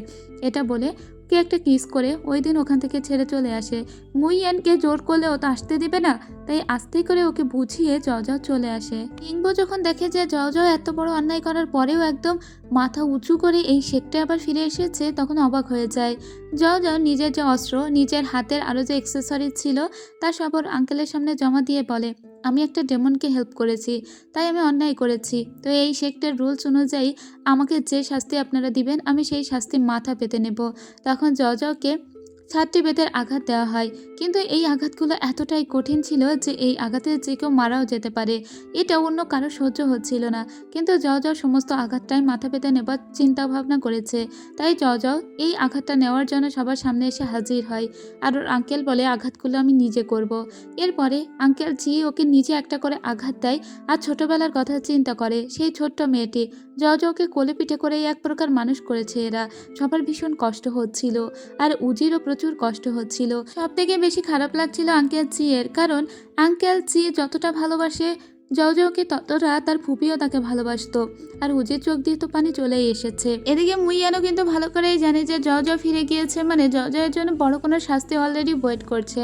এটা বলে কে একটা কিস করে ওই দিন ওখান থেকে ছেড়ে চলে আসে। মুইয়ানকে জোর করলে ও তো আসতে দিবে না, তাই আস্তে করে ওকে বুঝিয়ে জও চলে আসে। কিংবো যখন দেখে যে জও এত বড় অন্যায় করার পরেও একদম মাথা উঁচু করে এই শেকটে আবার ফিরে এসেছে, তখন অবাক হয়ে যায়। জও নিজের যে অস্ত্র, নিজের হাতের আরও যে অ্যাক্সেসরি ছিল তা সব ওর আঙ্কেলের সামনে জমা দিয়ে বলে, আমি একটা ডেমনকে হেল্প করেছি, তাই আমি অন্যায় করেছি। তো এই সেক্টের রুলস অনুযায়ী আমাকে যে শাস্তি আপনারা দিবেন আমি সেই শাস্তি মাথা পেতে নেব। তখন জওকে 7টি বেতের আঘাত দেওয়া হয়, কিন্তু এই আঘাতগুলো এতটাই কঠিন ছিল যে এই আঘাতে যে কেউ মারাও যেতে পারে। এটা অন্য কারো সহ্য হচ্ছিল না, কিন্তু জও সমস্ত আঘাতটাই মাথা পেতে নেবার চিন্তা ভাবনা করেছে। তাই জও এই আঘাতটা নেওয়ার জন্য সবার সামনে এসে হাজির হয়, আর ওর আঙ্কেল বলে, আঘাতগুলো আমি নিজে করব। এরপরে আঙ্কেল জি ওকে নিজে একটা করে আঘাত দেয়, আর ছোটবেলার কথা চিন্তা করে সেই ছোট্ট মেয়েটি জওকে কোলে পিঠে করেই এক প্রকার মানুষ করেছে এরা। সবার ভীষণ কষ্ট হচ্ছিল, আর উজিরও প্রচুর কষ্ট হচ্ছিল। সব থেকে বেশি খারাপ লাগছিল আঙ্কেল জি এর, কারণ আঙ্কেল জি যতটা ভালোবাসে জওকে ততটা তার ফুপিও তাকে ভালোবাসতো। আর উজির চোখ দিয়ে তো পানি চলেই এসেছে। এদিকে মুইয়ানও কিন্তু ভালো করেই জানে যে জও ফিরে গিয়েছে, মানে জয়ের জন্য বড় কোনো শাস্তি অলরেডি ওয়েট করছে।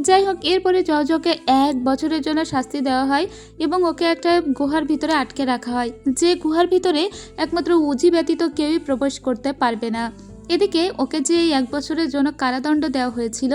যাই হোক, এরপরে জওকে 1 বছরের জন্য শাস্তি দেওয়া হয় এবং ওকে একটা গুহার ভিতরে আটকে রাখা হয়, যে গুহার ভিতরে একমাত্র উজি ব্যতীত কেউই প্রবেশ করতে পারবে না। এদিকে ওকে যে এই 1 বছরের জন্য কারাদণ্ড দেওয়া হয়েছিল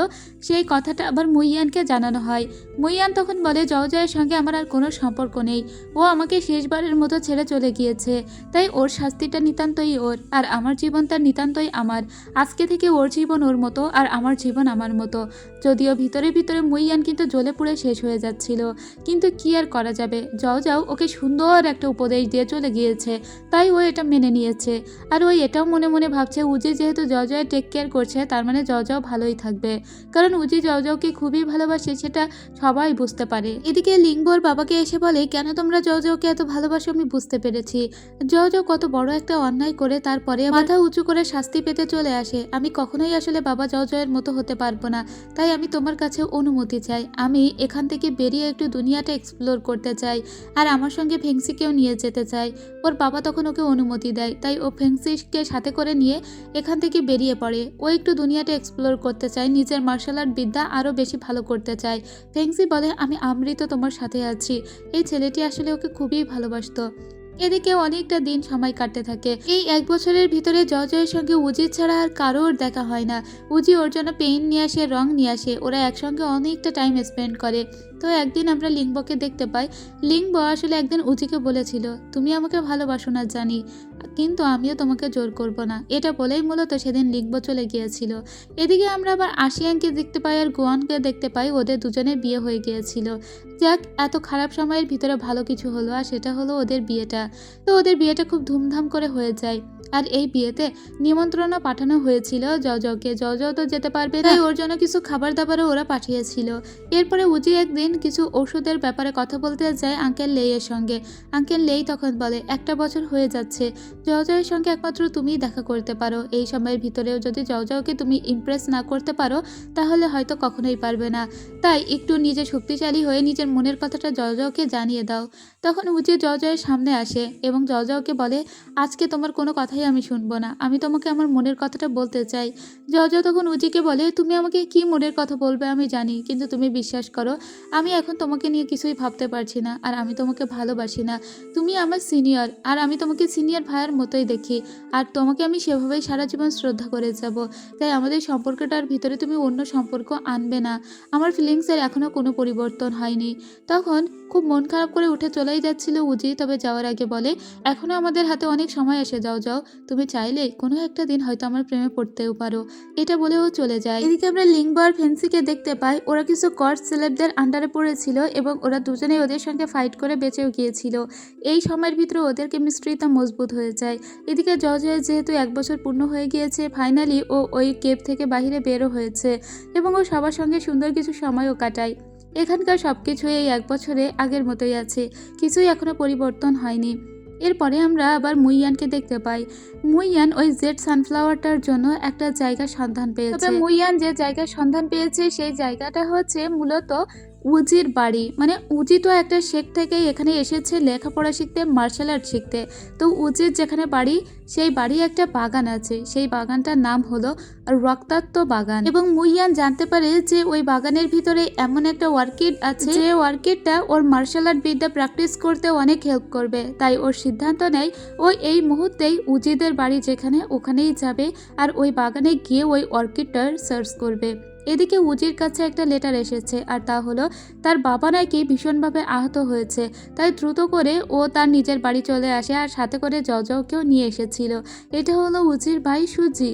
সেই কথাটা আবার মুইয়ানকে জানানো হয়। মুইয়ান তখন বলে, জয়ের সঙ্গে আমার আর কোনো সম্পর্ক নেই, ও আমাকে শেষবারের মতো ছেড়ে চলে গিয়েছে, তাই ওর শাস্তিটা নিতান্তই ওর, আর আমার জীবনটা নিতান্তই আমার। আজকে থেকে ওর জীবন ওর মতো আর আমার জীবন আমার মতো। যদিও ভিতরে ভিতরে মুইয়ান কিন্তু জ্বলে পুড়ে শেষ হয়ে যাচ্ছিল, কিন্তু কি আর করা যাবে, জও ওকে সুন্দর একটা উপদেশ দিয়ে চলে গিয়েছে, তাই ও এটা মেনে নিয়েছে। আর ও এটাও মনে মনে ভাবছে, উজি যেহেতু জয় টেক কেয়ার করছে তার মানে জও ভালোই থাকবে, কারণ উজি জওকে খুবই ভালোবাসে, সেটা সবাই বুঝতে পারে। এদিকে লিঙ্গোর বাবাকে এসে বলে, কেন তোমরা জওকে এত ভালোবাসো আমি বুঝতে পেরেছি। জও কত বড় একটা অন্যায় করে তারপরে মাথা উঁচু করে শাস্তি পেতে চলে আসে। আমি কখনোই আসলে বাবা জয়ের মতো হতে পারবো না, তাই আমি তোমার কাছে অনুমতি চাই। আমি এখান থেকে বেরিয়ে একটু দুনিয়াটা এক্সপ্লোর করতে চাই, আর আমার সঙ্গে ফেংসিকেও নিয়ে যেতে চাই। ওর বাবা তখন ওকে অনুমতি দেয়, তাই ও ফেংসিকে সাথে করে নিয়ে এখান থেকে বেরিয়ে পড়ে। ও একটু দুনিয়াটা এক্সপ্লোর করতে চায়, নিজের মার্শাল আর্ট বিদ্যা আরও বেশি ভালো করতে চায়। ফেংসি বলে, আমি আমৃত তোমার সাথে আছি। এই ছেলেটি আসলে ওকে খুবই ভালোবাসতো। এদিকে অনেকটা দিন সময় কাটতে থাকে। এই 1 বছরের ভিতরে জয়ের সঙ্গে উজি ছাড়া আর কারোর দেখা হয় না। উজি ওর জন্য পেইন্ট নিয়ে আসে, রং নিয়ে আসে, ওরা একসঙ্গে অনেকটা টাইম স্পেন্ড করে। তো একদিন আমরা লিংবকে দেখতে পাই। লিংব আসলে একদিন উজিকে বলেছিল, তুমি আমাকে ভালোবাসো না জানি, কিন্তু আমিও তোমাকে জোর করব না। এটা বলেই মূলত সেদিন লিংব চলে গিয়েছিল। এদিকে আমরা আবার আশিয়ানকে দেখতে পাই আর গোয়ানকে দেখতে পাই, ওদের দুজনের বিয়ে হয়ে গিয়েছিল। যাক, এত খারাপ সময়ের ভিতরে ভালো কিছু হলো, আর সেটা হলো ওদের বিয়েটা। তো ওদের বিয়েটা খুব ধুমধাম করে হয়ে যায়। আর এই বিয়েতে নিমন্ত্রণও পাঠানো হয়েছিল জজকে। জজ তো যেতে পারবে না, তাই ওর জন্য কিছু খাবার দাবারও ওরা পাঠিয়েছিল। এরপরে উজি একদিন কিছু ওষুধের ব্যাপারে কথা বলতে যায় আঙ্কেল লেইয়ের সঙ্গে। আঙ্কেল লেই তখন বলে, 1 বছর হয়ে যাচ্ছে, জজয়ের সঙ্গে একমাত্র তুমিই দেখা করতে পারো। এই সময়ের ভিতরেও যদি জজকে তুমি ইমপ্রেস না করতে পারো তাহলে হয়তো কখনোই পারবে না। তাই একটু নিজে শক্তিশালী হয়ে নিজের মনের কথাটা জজকে জানিয়ে দাও। তখন উজি জজয়ের সামনে আসে এবং জজকে বলে, আজকে তোমার কোনো কথাই আমি শুনবো না, আমি তোমাকে আমার মনের কথাটা বলতে চাই। জজ তখন উজিকে বলে, তুমি আমাকে কি মনের কথা বলবে আমি জানি, কিন্তু তুমি বিশ্বাস করো আমি এখন তোমাকে নিয়ে কিছুই ভাবতে পারছি না, আর আমি তোমাকে ভালোবাসি না। তুমি আমার সিনিয়র, আর আমি তোমাকে সিনিয়র ভাইয়ের মতোই দেখি, আর তোমাকে আমি সেভাবেই সারা জীবন শ্রদ্ধা করে যাব। তাই আমাদের সম্পর্কটার ভিতরে তুমি অন্য সম্পর্ক আনবে না। আমার ফিলিংসের এখনও কোনো পরিবর্তন হয়নি। তখন খুব মন খারাপ করে উঠে চলেই যাচ্ছিল উজি, তবে যাওয়ার আগে বলে, এখনও আমাদের হাতে অনেক সময় এসে যাও, তুমি চাইলে কোনো একটা দিন হয়তো আমার প্রেমে পড়তেও পারো। এটা বলেও চলে যায়। এদিকে আমরা লিংব আর ফেন্সিকে দেখতে পাই, ওরা কিছু কর্স সেলেবদের আন্ডারে পড়েছিল এবং ওরা দুজনেই ওদের সঙ্গে ফাইট করে বেঁচেও গিয়েছিল। এই সময়ের ভিতরে ওদের কেমিস্ট্রিটা মজবুত হয়ে যায়। এদিকে জজের যেহেতু 1 বছর পূর্ণ হয়ে গিয়েছে, ফাইনালি ও ওই কেভ থেকে বাহিরে বেরো হয়েছে এবং ও সবার সঙ্গে সুন্দর কিছু সময়ও কাটায়। এখানকার সব কিছুই এই 1 বছরে আগের মতোই আছে, কিছুই এখনো পরিবর্তন হয়নি। এরপরে আমরা আবার মুইয়ানকে দেখতে পাই। মুইয়ান ওই জেড সানফ্লাওয়ারটার জন্য একটা জায়গার সন্ধান পেয়েছে। তবে মুইয়ান যে জায়গার সন্ধান পেয়েছে সেই জায়গাটা হচ্ছে মূলত উজির বাড়ি। মানে উজি তো একটা শেখ থেকেই এখানে এসেছে লেখাপড়া শিখতে, মার্শাল আর্ট শিখতে। তো উজির যেখানে বাড়ি, সেই বাড়ি একটা বাগান আছে, সেই বাগানটার নাম হলো রক্তাক্ত বাগান। এবং মুইয়ান জানতে পারে যে ওই বাগানের ভিতরে এমন একটা অর্কিড আছে, যে অর্কিডটা ওর মার্শাল আর্ট বিদ্যা প্র্যাকটিস করতে অনেক হেল্প করবে। তাই ওর সিদ্ধান্ত নেয় ও এই মুহূর্তেই উজিদের বাড়ি যেখানে, ওখানেই যাবে আর ওই বাগানে গিয়ে ওই অর্কিডটার সার্চ করবে। এদিকে উজির কাছে একটা লেটার এসেছে, আর তা হলো তার বাবা নাকি ভীষণভাবে আহত হয়েছে। তাই দ্রুত করে ও তার নিজের বাড়ি চলে আসে, আর সাথে করে জজকেও নিয়ে এসেছিল। এটা হলো উজির ভাই সুজি।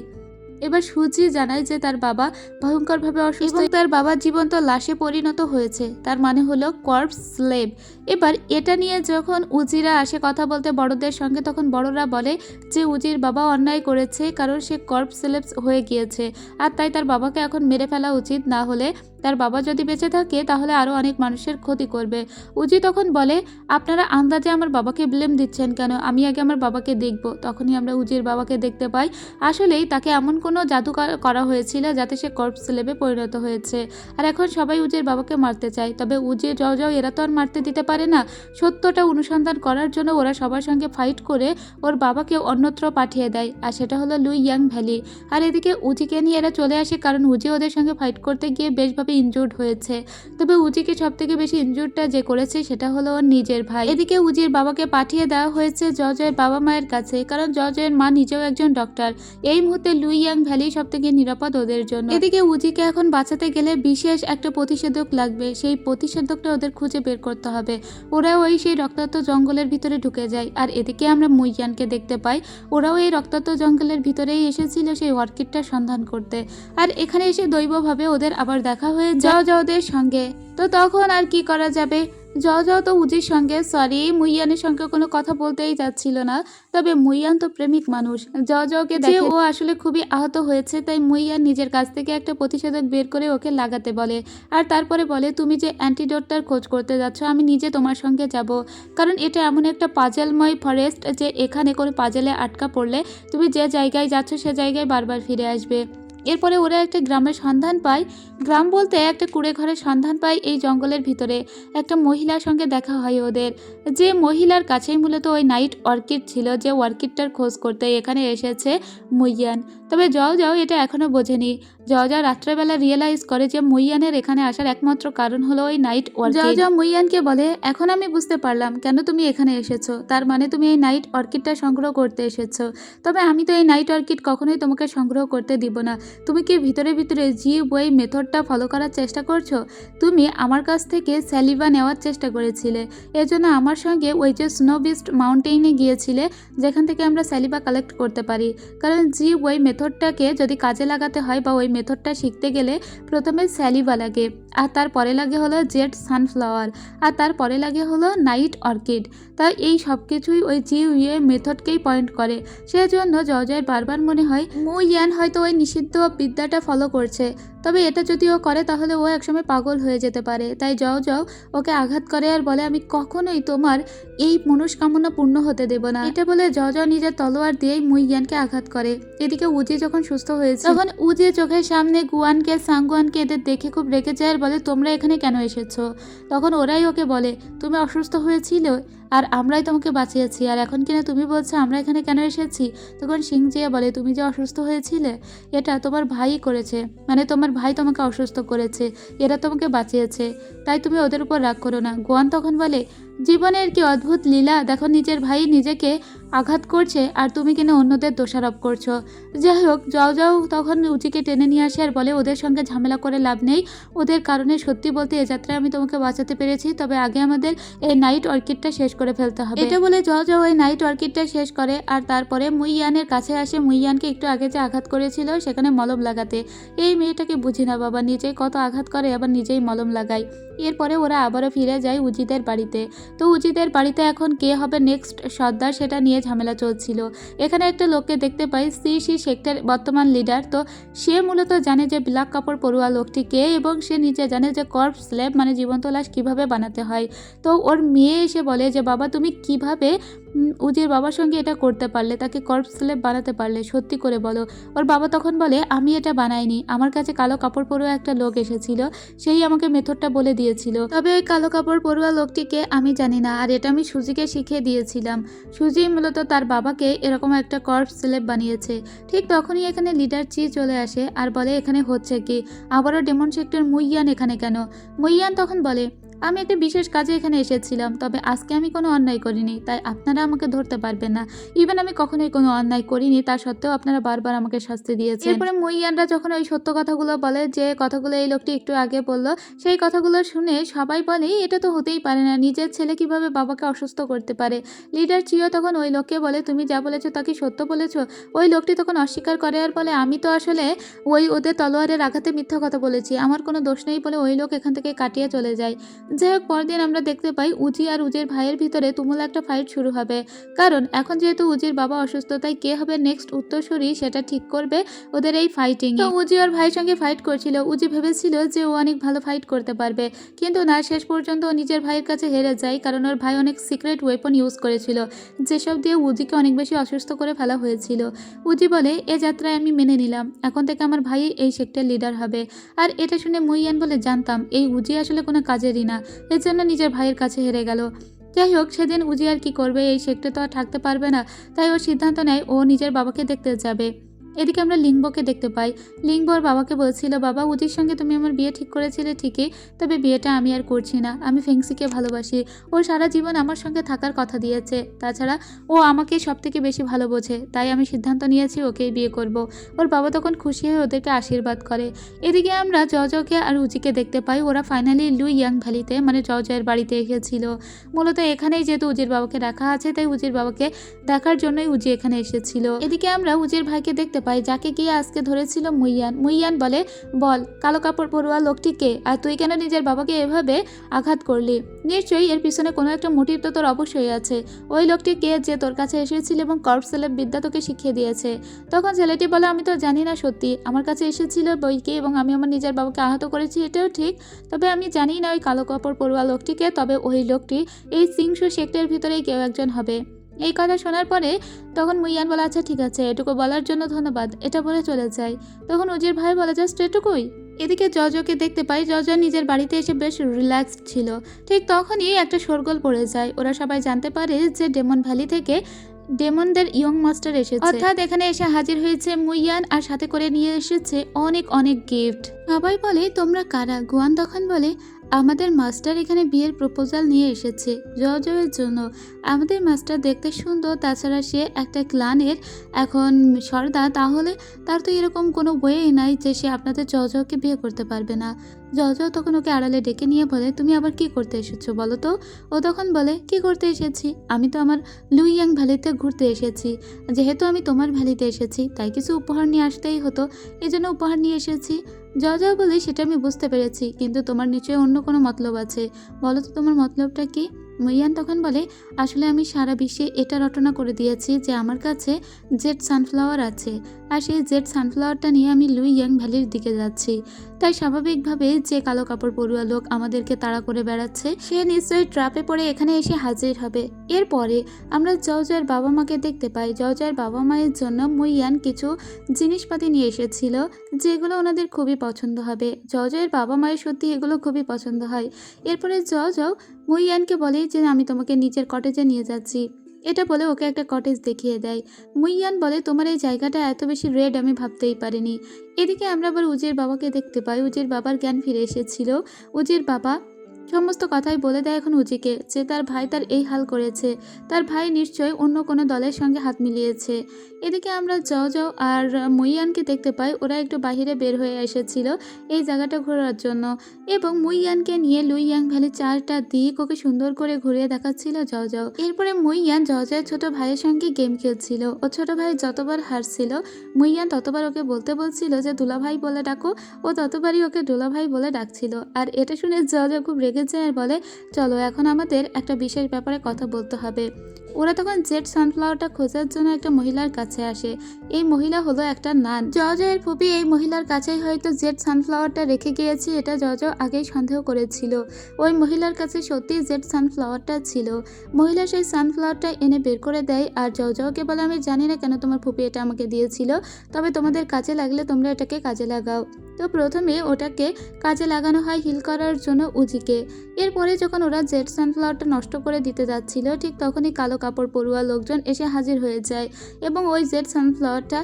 এবার সুজি জানায় যে তার বাবা ভয়ঙ্করভাবে অসুস্থ এবং তার বাবার জীবন্ত লাশে পরিণত হয়েছে, তার মানে হলো কর্পস স্লেভ। এবার এটা নিয়ে যখন উজিরা আসে কথা বলতে বড়দের সঙ্গে, তখন বড়রা বলে যে উজির বাবা অন্যায় করেছে, কারণ সে কর্পস স্লেভ হয়ে গিয়েছে, আর তাই তার বাবাকে এখন মেরে ফেলা উচিত, না হলে তার বাবা যদি বেঁচে থাকে তাহলে আরও অনেক মানুষের ক্ষতি করবে। উজি তখন বলে, আপনারা আন্দাজে আমার বাবাকে ব্লেম দিচ্ছেন কেন, আমি আগে আমার বাবাকে দেখব। তখনই আমরা উজির বাবাকে দেখতে পাই, আসলেই তাকে এমন কোনো জাদু করা হয়েছিল যাতে সে কর্পস স্লেভে পরিণত হয়েছে। আর এখন সবাই উজির বাবাকে মারতে চায়, তবে উজির জও এরা তো আর মারতে দিতে পারে না। সত্যটা অনুসন্ধান করার জন্য ওরা সবার সঙ্গে ফাইট করে ওর বাবাকে অন্যত্র পাঠিয়ে দেয়, আর সেটা হলো লুই ইয়াং ভ্যালি। আর এদিকে উজিকে নিয়ে এরা চলে আসে, কারণ উজি ওদের সঙ্গে ফাইট করতে গিয়ে বেশভাবে ইনজুর্ড হয়েছে। তবে উজিকে সব থেকে বেশি ইনজুর্ডটা যে করেছে সেটা হলো ওর নিজের ভাই। এদিকে উজির বাবাকে পাঠিয়ে দেওয়া হয়েছে জজের বাবা মায়ের কাছে, কারণ জজের মা নিজেও একজন ডক্টর। এই মুহূর্তে লুই ইয়াং ভ্যালি সব থেকে নিরাপদ ওদের জন্য। এদিকে উজিকে এখন বাঁচাতে গেলে বিশেষ একটা প্রতিষেধক লাগবে, সেই প্রতিষেধকটা ওদের খুঁজে বের করতে হবে। ওরাও সেই রক্তাক্ত জঙ্গলের ভিতরে ঢুকে যায়। আর এদিকে আমরা মুইয়ানকে দেখতে পাই, ওরাও এই রক্তাক্ত জঙ্গলের ভিতরেই এসেছিল সেই অর্কিডটার সন্ধান করতে। আর এখানে এসে দৈবভাবে ওদের আবার দেখা হয়ে জওদের সঙ্গে। তো তখন আর কি করা যাবে, জও তো উজির সঙ্গে মুইয়ানের সঙ্গে কোনো কথা বলতেই যাচ্ছিল না। তবে মুইয়ান তো প্রেমিক মানুষ, জওকে দেখে ও আসলে খুবই আহত হয়েছে, তাই মুইয়ান নিজের কাছ থেকে একটা প্রতিষেধক বের করে ওকে লাগাতে বলে। আর তারপরে বলে, তুমি যে অ্যান্টিডোটটার খোঁজ করতে যাচ্ছ আমি নিজে তোমার সঙ্গে যাব, কারণ এটা এমন একটা পাজেলময় ফরেস্ট যে এখানে কোনো পাজেলে আটকা পড়লে তুমি যে জায়গায় যাচ্ছ সে জায়গায় বারবার ফিরে আসবে। এরপরে ওরা একটা গ্রামের সন্ধান পায়, গ্রাম বলতে একটা কুড়ে ঘরের সন্ধান পায়। এই জঙ্গলের ভিতরে একটা মহিলার সঙ্গে দেখা হয় ওদের, যে মহিলার কাছেই মূলত ওই নাইট অর্কিড ছিল, যে অর্কিডটার খোঁজ করতে এখানে এসেছে মুইয়ান। তবে জও এটা এখনো বোঝেনি। জও রাত্রেবেলা রিয়েলাইজ করে যে মুইয়ানের এখানে আসার একমাত্র কারণ হলো ওই নাইট অর্কিড। জও মুইয়ানকে বলে, এখন আমি বুঝতে পারলাম কেন তুমি এখানে এসেছো, তার মানে তুমি এই নাইট অর্কিডটা সংগ্রহ করতে এসেছো। তবে আমি তো এই নাইট অর্কিড কখনোই তোমাকে সংগ্রহ করতে দিব না, তুমি কি ভিতরে ভিতরে জি ওয়ে মেথডটা ফলো করার চেষ্টা করছো? তুমি আমার কাছ থেকে স্যালিভা নেওয়ার চেষ্টা করেছিলে, এজন্য আমার সঙ্গে ওই যে স্নো বিস্ট মাউন্টেইনে গিয়েছিলে যেখান থেকে আমরা স্যালিভা কালেক্ট করতে পারি। কারণ জি ওই মেথডটাকে যদি কাজে লাগাতে হয় বা ওই মেথডটা শিখতে গেলে প্রথমে স্যালিভা লাগে, আর তারপরে লাগে হলো জেড সানফ্লাওয়ার, আর তারপরে লাগে হলো নাইট অর্কিড। তাই এই সব কিছুই ওই জি ওয়ে মেথডকেই পয়েন্ট করে। সেজন্য জর্জয়ের বারবার মনে হয় মু ইয়ান হয়তো ওই নিষিদ্ধ বিদ্যাটা ফলো করছে। তবে এটা যদি ও করে তাহলে ও একসময় পাগল হয়ে যেতে পারে। তাই যাও যাও ওকে আঘাত করে আর বলে, আমি কখনোই তোমার এই মনস্কামনা পূর্ণ হতে দেব না। এটা বলে যাও যাও নিজের তলোয়ার দিয়েই মুই ইয়ানকে আঘাত করে। এদিকে উজি যখন সুস্থ হয়েছে তখন উজি চোখের সামনে গুয়ানকে সাংগুয়ানকে এদের দেখে খুব রেগে যায় আর বলে, তোমরা এখানে কেন এসেছো? তখন ওরাই ওকে বলে, তুমি অসুস্থ হয়েছিল আর আমরাই তোমাকে বাঁচিয়েছি, আর এখন কিনা তুমি বলছো আমরা এখানে কেন এসেছি? তখন সিংজিয়া বলে, তুমি যে অসুস্থ হয়েছিলে এটা তোমার ভাই করেছে, মানে তোমার ভাই তোমাকে অসুস্থ করেছে, এরা তোমাকে বাঁচিয়েছে, তাই তুমি ওদের উপর রাগ করো না। গোয়ান তখন বলে, জীবনের কি অদ্ভুত লীলা, দেখো নিজের ভাই নিজেকে আঘাত করছে আর তুমি কিনা অন্যদের দোষারোপ করছো। যাই হোক, যাও যাও তখন উচিকে টেনে নিয়ে আসে আর বলে, ওদের সঙ্গে ঝামেলা করে লাভ নেই, ওদের কারণে সত্যি বলতে এ যাত্রায় আমি তোমাকে বাঁচাতে পেরেছি, তবে আগে আমাদের এই নাইট অর্কিডটা শেষ করে ফেলতে হবে। এটা বলে যাও যাও ওই নাইট অর্কিডটা শেষ করে আর তারপরে মুইয়ানের কাছে আসে। মুইয়ানকে একটু আগে যে আঘাত করেছিল সেখানে মলম লাগাতে। এই মেয়েটাকে বুঝি না বাবা, নিজেই কত আঘাত করে আবার নিজেই মলম লাগায়। এরপরে ওরা আবারও ফিরে যায় উজিদের বাড়িতে। তো উজিদের বাড়িতে এখন কে হবে নেক্সট সর্দার সেটা নিয়ে ঝামেলা চলছিল। এখানে একটা লোককে দেখতে পাই, সি সেক্টর বর্তমান লিডার। তো সে মূলত জানে যে ব্ল্যাক কাপড় পরুয়া লোকটি কে, এবং সে নিজে জানে যে কর্পস স্ল্যাব মানে জীবন্ত লাশ কীভাবে বানাতে হয়। তো ওর মেয়ে এসে বলে যে, বাবা তুমি কিভাবে উজির বাবার সঙ্গে এটা করতে পারলে, তাকে কর্পস স্ল্যাব বানাতে পারলে, সত্যি করে বলো। ওর বাবা তখন বলে, আমি এটা বানাইনি, আমার কাছে কালো কাপড় পরুয়া একটা লোক এসেছিল, সেই আমাকে মেথডটা বলে দিয়েছিল, তবে ওই কালো কাপড় পরুয়া লোকটিকে আমি জানি না, আর এটা আমি সুজিকে শিখিয়ে দিয়েছিলাম। সুজি মূলত তার বাবাকে এরকম একটা কর্পস স্ল্যাব বানিয়েছে। ঠিক তখনই এখানে লিডার চি চলে আসে আর বলে, এখানে হচ্ছে কি, আবারও ডেমন সেক্টর মুইয়ান এখানে কেন? মুইয়ান তখন বলে, আমি একটা বিশেষ কাজে এখানে এসেছিলাম, তবে আজকে আমি কোনো অন্যায় করিনি, তাই আপনারা আমাকে ধরতে পারবেন না। ইভেন আমি কখনোই কোনো অন্যায় করিনি, তা সত্ত্বেও আপনারা বারবার আমাকে শাস্তি দিয়েছেন। এরপরে মুইয়ানরা যখন ওই সত্য কথাগুলো বলে, যে কথাগুলো এই লোকটি একটু আগে বললো, সেই কথাগুলো শুনে সবাই বলে, এটা তো হতেই পারে না, নিজের ছেলে কিভাবে বাবাকে অসুস্থ করতে পারে। লিডার চিও তখন ওই লোককে বলে, তুমি যা বলেছো তা কি সত্য বলেছো? ওই লোকটি তখন অস্বীকার করে আর বলে, আমি তো আসলে ওদের তলোয়ারের আঘাতে মিথ্যা কথা বলেছি, আমার কোনো দোষ নেই বলে ওই লোক এখান থেকে কাটিয়ে চলে যায়। যাই হোক, পরদিন আমরা দেখতে পাই উজি আর উজির ভাইয়ের ভিতরে তুমুল একটা ফাইট শুরু হবে। কারণ এখন যেহেতু উজির বাবা অসুস্থ, তাই কে হবে নেক্সট উত্তরসূরি সেটা ঠিক করবে ওদের এই ফাইটিং। তো উজি ওর ভাইয়ের সঙ্গে ফাইট করছিল। উজি ভেবেছিল যে ও অনেক ভালো ফাইট করতে পারবে, কিন্তু না, শেষ পর্যন্ত ও নিজের ভাইয়ের কাছে হেরে যায়, কারণ ওর ভাই অনেক সিক্রেট ওয়েপন ইউজ করেছিল, যেসব দিয়ে উজিকে অনেক বেশি অসুস্থ করে ফেলা হয়েছিল। উজি বলে, এ যাত্রায় আমি মেনে নিলাম, এখন থেকে আমার ভাই এই সেক্টর লিডার হবে। আর এটা শুনে মুইয়ান বলে, জানতাম এই উজি আসলে কোনো কাজেরই না, এর জন্য নিজের ভাইয়ের কাছে হেরে গেল। যাই হোক, সেদিন উজি আর কি করবে, এই সেক্টরে তো আর থাকতে পারবে না, তাই ও সিদ্ধান্ত নেয় ও নিজের বাবাকে দেখতে যাবে। এদিকে আমরা লিংবোকে দেখতে পাই। লিংবো ওর বাবাকে বলছিল, বাবা উজির সঙ্গে তুমি আমার বিয়ে ঠিক করেছিলে ঠিকই, তবে বিয়েটা আমি আর করছি না, আমি ফেংসিকে ভালোবাসি, ও সারা জীবন আমার সঙ্গে থাকার কথা দিয়েছে, তাছাড়া ও আমাকে সব থেকে বেশি ভালো বোঝে, তাই আমি সিদ্ধান্ত নিয়েছি ওকেই বিয়ে করব। ওর বাবা তখন খুশি হয়ে ওদেরকে আশীর্বাদ করে। এদিকে আমরা জজকে আর উজিকে দেখতে পাই, ওরা ফাইনালি লুই ইয়াং ভ্যালিতে মানে জজয়ের বাড়িতে এসেছিল। মূলত এখানেই যেহেতু উজির বাবাকে রাখা আছে, তাই উজির বাবাকে দেখার জন্যই উজি এখানে এসেছিল। এদিকে আমরা উজির ভাইকে দেখতে পাই, যাকে গিয়ে আজকে ধরেছিল মুইয়ান। মুইয়ান বলে, বল কালো কাপড় পরুয়া লোকটি কে, আর তুই কেন নিজের বাবাকে এভাবে আঘাত করলি? নিশ্চয়ই এর পিছনে কোনো একটা মোটিভ তো তোর অবশ্যই আছে। ওই লোকটি কে যে তোর কাছে এসেছিল এবং কর্পস স্ল্যাব বিদ্যা তোকে শিখিয়ে দিয়েছে? তখন ছেলেটি বলে, আমি তো জানি না সত্যি, আমার কাছে এসেছিল বইকে এবং আমি আমার নিজের বাবাকে আহত করেছি, এটাও ঠিক, তবে আমি জানি না ওই কালো কাপড় পরুয়া লোকটিকে, তবে ওই লোকটি এই সিংশু সেক্টরের ভিতরেই কেউ একজন হবে। এই কথা শোনার পরে তখন মুইয়ান বলে, আচ্ছা ঠিক আছে, এটুকু বলার জন্য ধন্যবাদ, এটা বলে চলে যায়। তখন উজির ভাই বলে, জাস্ট এটুকুই? এদিকে জজকে দেখতে পাই, জজ নিজের বাড়িতে এসে বেশ রিল্যাক্সড ছিল। ঠিক তখনই একটা শোরগোল পড়ে যায়। ওরা সবাই জানতে পারে যে ডেমন ভ্যালি থেকে ডেমনদের ইয়ং মাস্টার এসেছে, অর্থাৎ এখানে এসে হাজির হয়েছে মুইয়ান, আর সাথে করে নিয়ে এসেছে অনেক অনেক গিফট। সবাই বলে, তোমরা কারা? গুয়ান তখন বলে, আমাদের মাস্টার এখানে বিয়ের প্রপোজাল নিয়ে এসেছে জয়ের জন্য। আমাদের মাস্টার দেখতে সুন্দর, তাছাড়া সে একটা ক্লানের এখন সর্দার, তাহলে তার তো এরকম কোনো ওয়ে নাই যে সে আপনাদের জয়কে বিয়ে করতে পারবে না। জয় তখন ওকে আড়ালে ডেকে নিয়ে বলে, তুমি আবার কি করতে এসেছো বলো তো? ও তখন বলে, কি করতে এসেছি? আমি তো আমার লুইয়াং ভ্যালিতে ঘুরতে এসেছি। যেহেতু আমি তোমার ভ্যালিতে এসেছি তাই কিছু উপহার নিয়ে আসতেই হতো, এই জন্য উপহার নিয়ে এসেছি। জয় বলে, সেটা আমি বুঝতে পেরেছি, কিন্তু তোমার নিশ্চয়ই অন্য কোনো মতলব আছে, বলো তো তোমার মতলবটা কি? মুইয়ান তখন বলে, আসলে আমি সারা বিশ্বে এটা রটনা করে দিয়েছি যে আমার কাছে জেড সানফ্লাওয়ার আছে, আর সেই জেড সানফ্লাওয়ারটা নিয়ে আমি লুইয়াং ভ্যালির দিকে যাচ্ছি। তাই স্বাভাবিকভাবে যে কালো কাপড় পরুয়া লোক আমাদেরকে তাড়া করে বেড়াচ্ছে সে নিশ্চয়ই ট্র্যাপে পড়ে এখানে এসে হাজির হবে। এরপরে আমরা জয়ের বাবা মাকে দেখতে পাই। জয়ের বাবা মায়ের জন্য মুইয়ান কিছু জিনিসপাতি নিয়ে এসেছিল যেগুলো ওনাদের খুবই পছন্দ হবে। জয়ের বাবা মায়ের সত্যি এগুলো খুবই পছন্দ হয়। এরপরে জয় মুইয়ানকে বলে যে আমি তোমাকে নিচের কটেজে নিয়ে যাচ্ছি। এটা বলে ওকে একটা কটেজ দেখিয়ে দেয়। মুইয়ান বলে, তোমার এই জায়গাটা এত বেশি রেড আমি ভাবতেই পারিনি। এদিকে আমরা আবার উজির বাবাকে দেখতে পাই। উজির বাবার জ্ঞান ফিরে এসেছিল। উজির বাবা সমস্ত কথাই বলে দেয় এখন উজিকে যে তার ভাই তার এই হাল করেছে, তার ভাই নিশ্চয়ই অন্য কোনো দলের সঙ্গে হাত মিলিয়েছে। এদিকে আমরা জয় আর মুইয়ানকে দেখতে পাই, ওরা একটু বাহিরে বের হয়ে এসেছিল এই জায়গাটা ঘোরার জন্য, এবং মুইয়ানকে নিয়ে লুইয়াং ভ্যালি 4টা দিক ওকে সুন্দর করে ঘুরিয়ে দেখাচ্ছিল জয়। এরপরে মুইয়ান জয়ের ছোট ভাইয়ের সঙ্গে গেম খেলছিল। ও ছোট ভাই যতবার হারছিল মুইয়ান ততবার ওকে বলতে বলছিল যে দুলাভাই বলে ডাকো, ও ততবারই ওকে দুলাভাই বলে ডাকছিল। আর এটা শুনে জয় খুব রেগে যায় আর বলে, চলো এখন আমাদের একটা বিশেষ ব্যাপারে কথা বলতে হবে। ওরা তখন জেড সানফ্লাওয়ারটা খোঁজার জন্য একটা মহিলার কাছে আসে। এই মহিলা হলো একটা নান। জয়ের ফুপি এই মহিলার কাছেই হয়তো জেড সানফ্লাওয়ারটা রেখে গিয়েছে, এটা জয় আগেই সন্দেহ করেছিল। ওই মহিলার কাছে সত্যিই জেড সানফ্লাওয়ারটা ছিল। মহিলা সেই সানফ্লাওয়ারটা এনে বের করে দেয় আর জয়কে বলে, আমি জানি না কেন তোমার ফুপি এটা আমাকে দিয়েছিল, তবে তোমাদের কাজে লাগলে তোমরা এটাকে কাজে লাগাও। তো প্রথমে ওটাকে কাজে লাগানো হয় হিল করার জন্য উজিকে। এরপরে যখন ওরা জেড সানফ্লাওয়ারটা নষ্ট করে দিতে যাচ্ছিল ঠিক তখনই কালো কাপড় পরুয়া লোকজন এসে হাজির হয়ে যায় এবং ওই জেড সানফ্লাওয়ারটা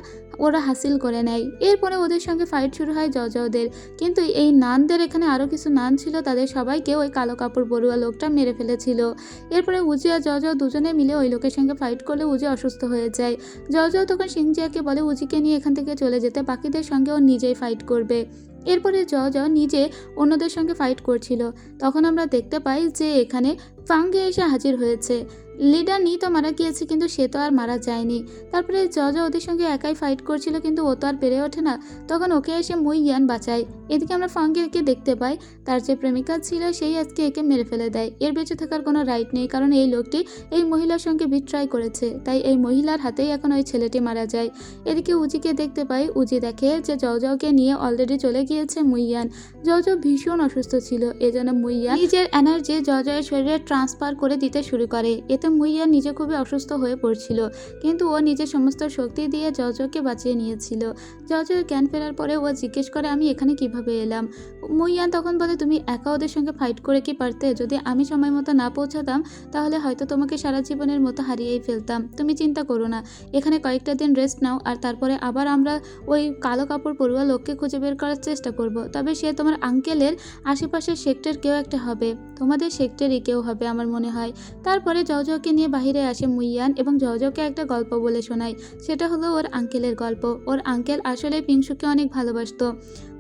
ওরা হাসিল করে নেয়। এরপরে ওদের সঙ্গে ফাইট শুরু হয় জজদের, কিন্তু এই নানদের এখানে আরও কিছু নান ছিল, তাদের সবাইকে ওই কালো কাপড় পরুয়া লোকটা মেরে ফেলেছিল। এরপরে উজি আর জজ দুজনে মিলে ওই লোকের সঙ্গে ফাইট করলে উজি অসুস্থ হয়ে যায়। জজ তখন সিংজিয়াকে বলে উজিকে নিয়ে এখান থেকে চলে যেতে, বাকিদের সঙ্গে ও নিজেই ফাইট করবে। এরপরে জজ নিজে অন্যদের সঙ্গে ফাইট করছিল, তখন আমরা দেখতে পাই যে এখানে ফাঙ্গে এসে হাজির হয়েছে। লিডার নি তো মারা গিয়েছে কিন্তু সে তো আর মারা যায়নি। তারপরে জজ ওদের সঙ্গে একাই ফাইট করছিল কিন্তু ও তো আর পেরে ওঠে না, তখন ওকে এসে মুইয়ান বাঁচায়। এদিকে আমরা ফাঙ্গেকে দেখতে পাই, তার যে প্রেমিকা ছিল সেই আজকে একে মেরে ফেলে দেয়। এর বেঁচে থাকার কোনো রাইট নেই, কারণ এই লোকটি এই মহিলার সঙ্গে বিট্রাই করেছে, তাই এই মহিলার হাতেই এখন ওই ছেলেটি মারা যায়। এদিকে উজিকে দেখতে পাই, উজি দেখে যে জজকে নিয়ে অলরেডি চলে গিয়েছে মুইয়ান। জজ ভীষণ অসুস্থ ছিল, এজন্য মুইয়ান নিজের এনার্জি জজের শরীরে ট্রান্সফার করে দিতে শুরু করে। এতে মুইয়ান নিজে খুবই অসুস্থ হয়ে পড়ছিল, কিন্তু ও নিজের সমস্ত শক্তি দিয়ে জজকে বাঁচিয়ে নিয়েছিল। জজের জ্ঞান ফেরার পরে ও জিজ্ঞেস করে, আমি এখানে কিভাবে এলাম? মুইয়ান তখন বলে, তুমি একা ওদের সঙ্গে ফাইট করে কি পারতে? যদি আমি সময় মতো না পৌঁছাতাম তাহলে হয়তো তোমাকে সারা জীবনের মতো হারিয়েই ফেলতাম। তুমি চিন্তা করো না, এখানে কয়েকটা দিন রেস্ট নাও, আর তারপরে আবার আমরা ওই কালো কাপড় পরুয়া লোককে খুঁজে বের করার চেষ্টা করব। তবে সে তোমার আঙ্কেলের আশেপাশের সেক্টর কেউ একটা হবে, তোমাদের সেক্টরই কেউ হবে আমার মনে হয়। তারপরে জজকে নিয়ে বাহিরে আসে মুইয়ান এবং জজকে একটা গল্প বলে শোনায়। সেটা হলো ওর আঙ্কেলের গল্প। ওর আঙ্কেল আসলে পিংশুকে অনেক ভালোবাসতো।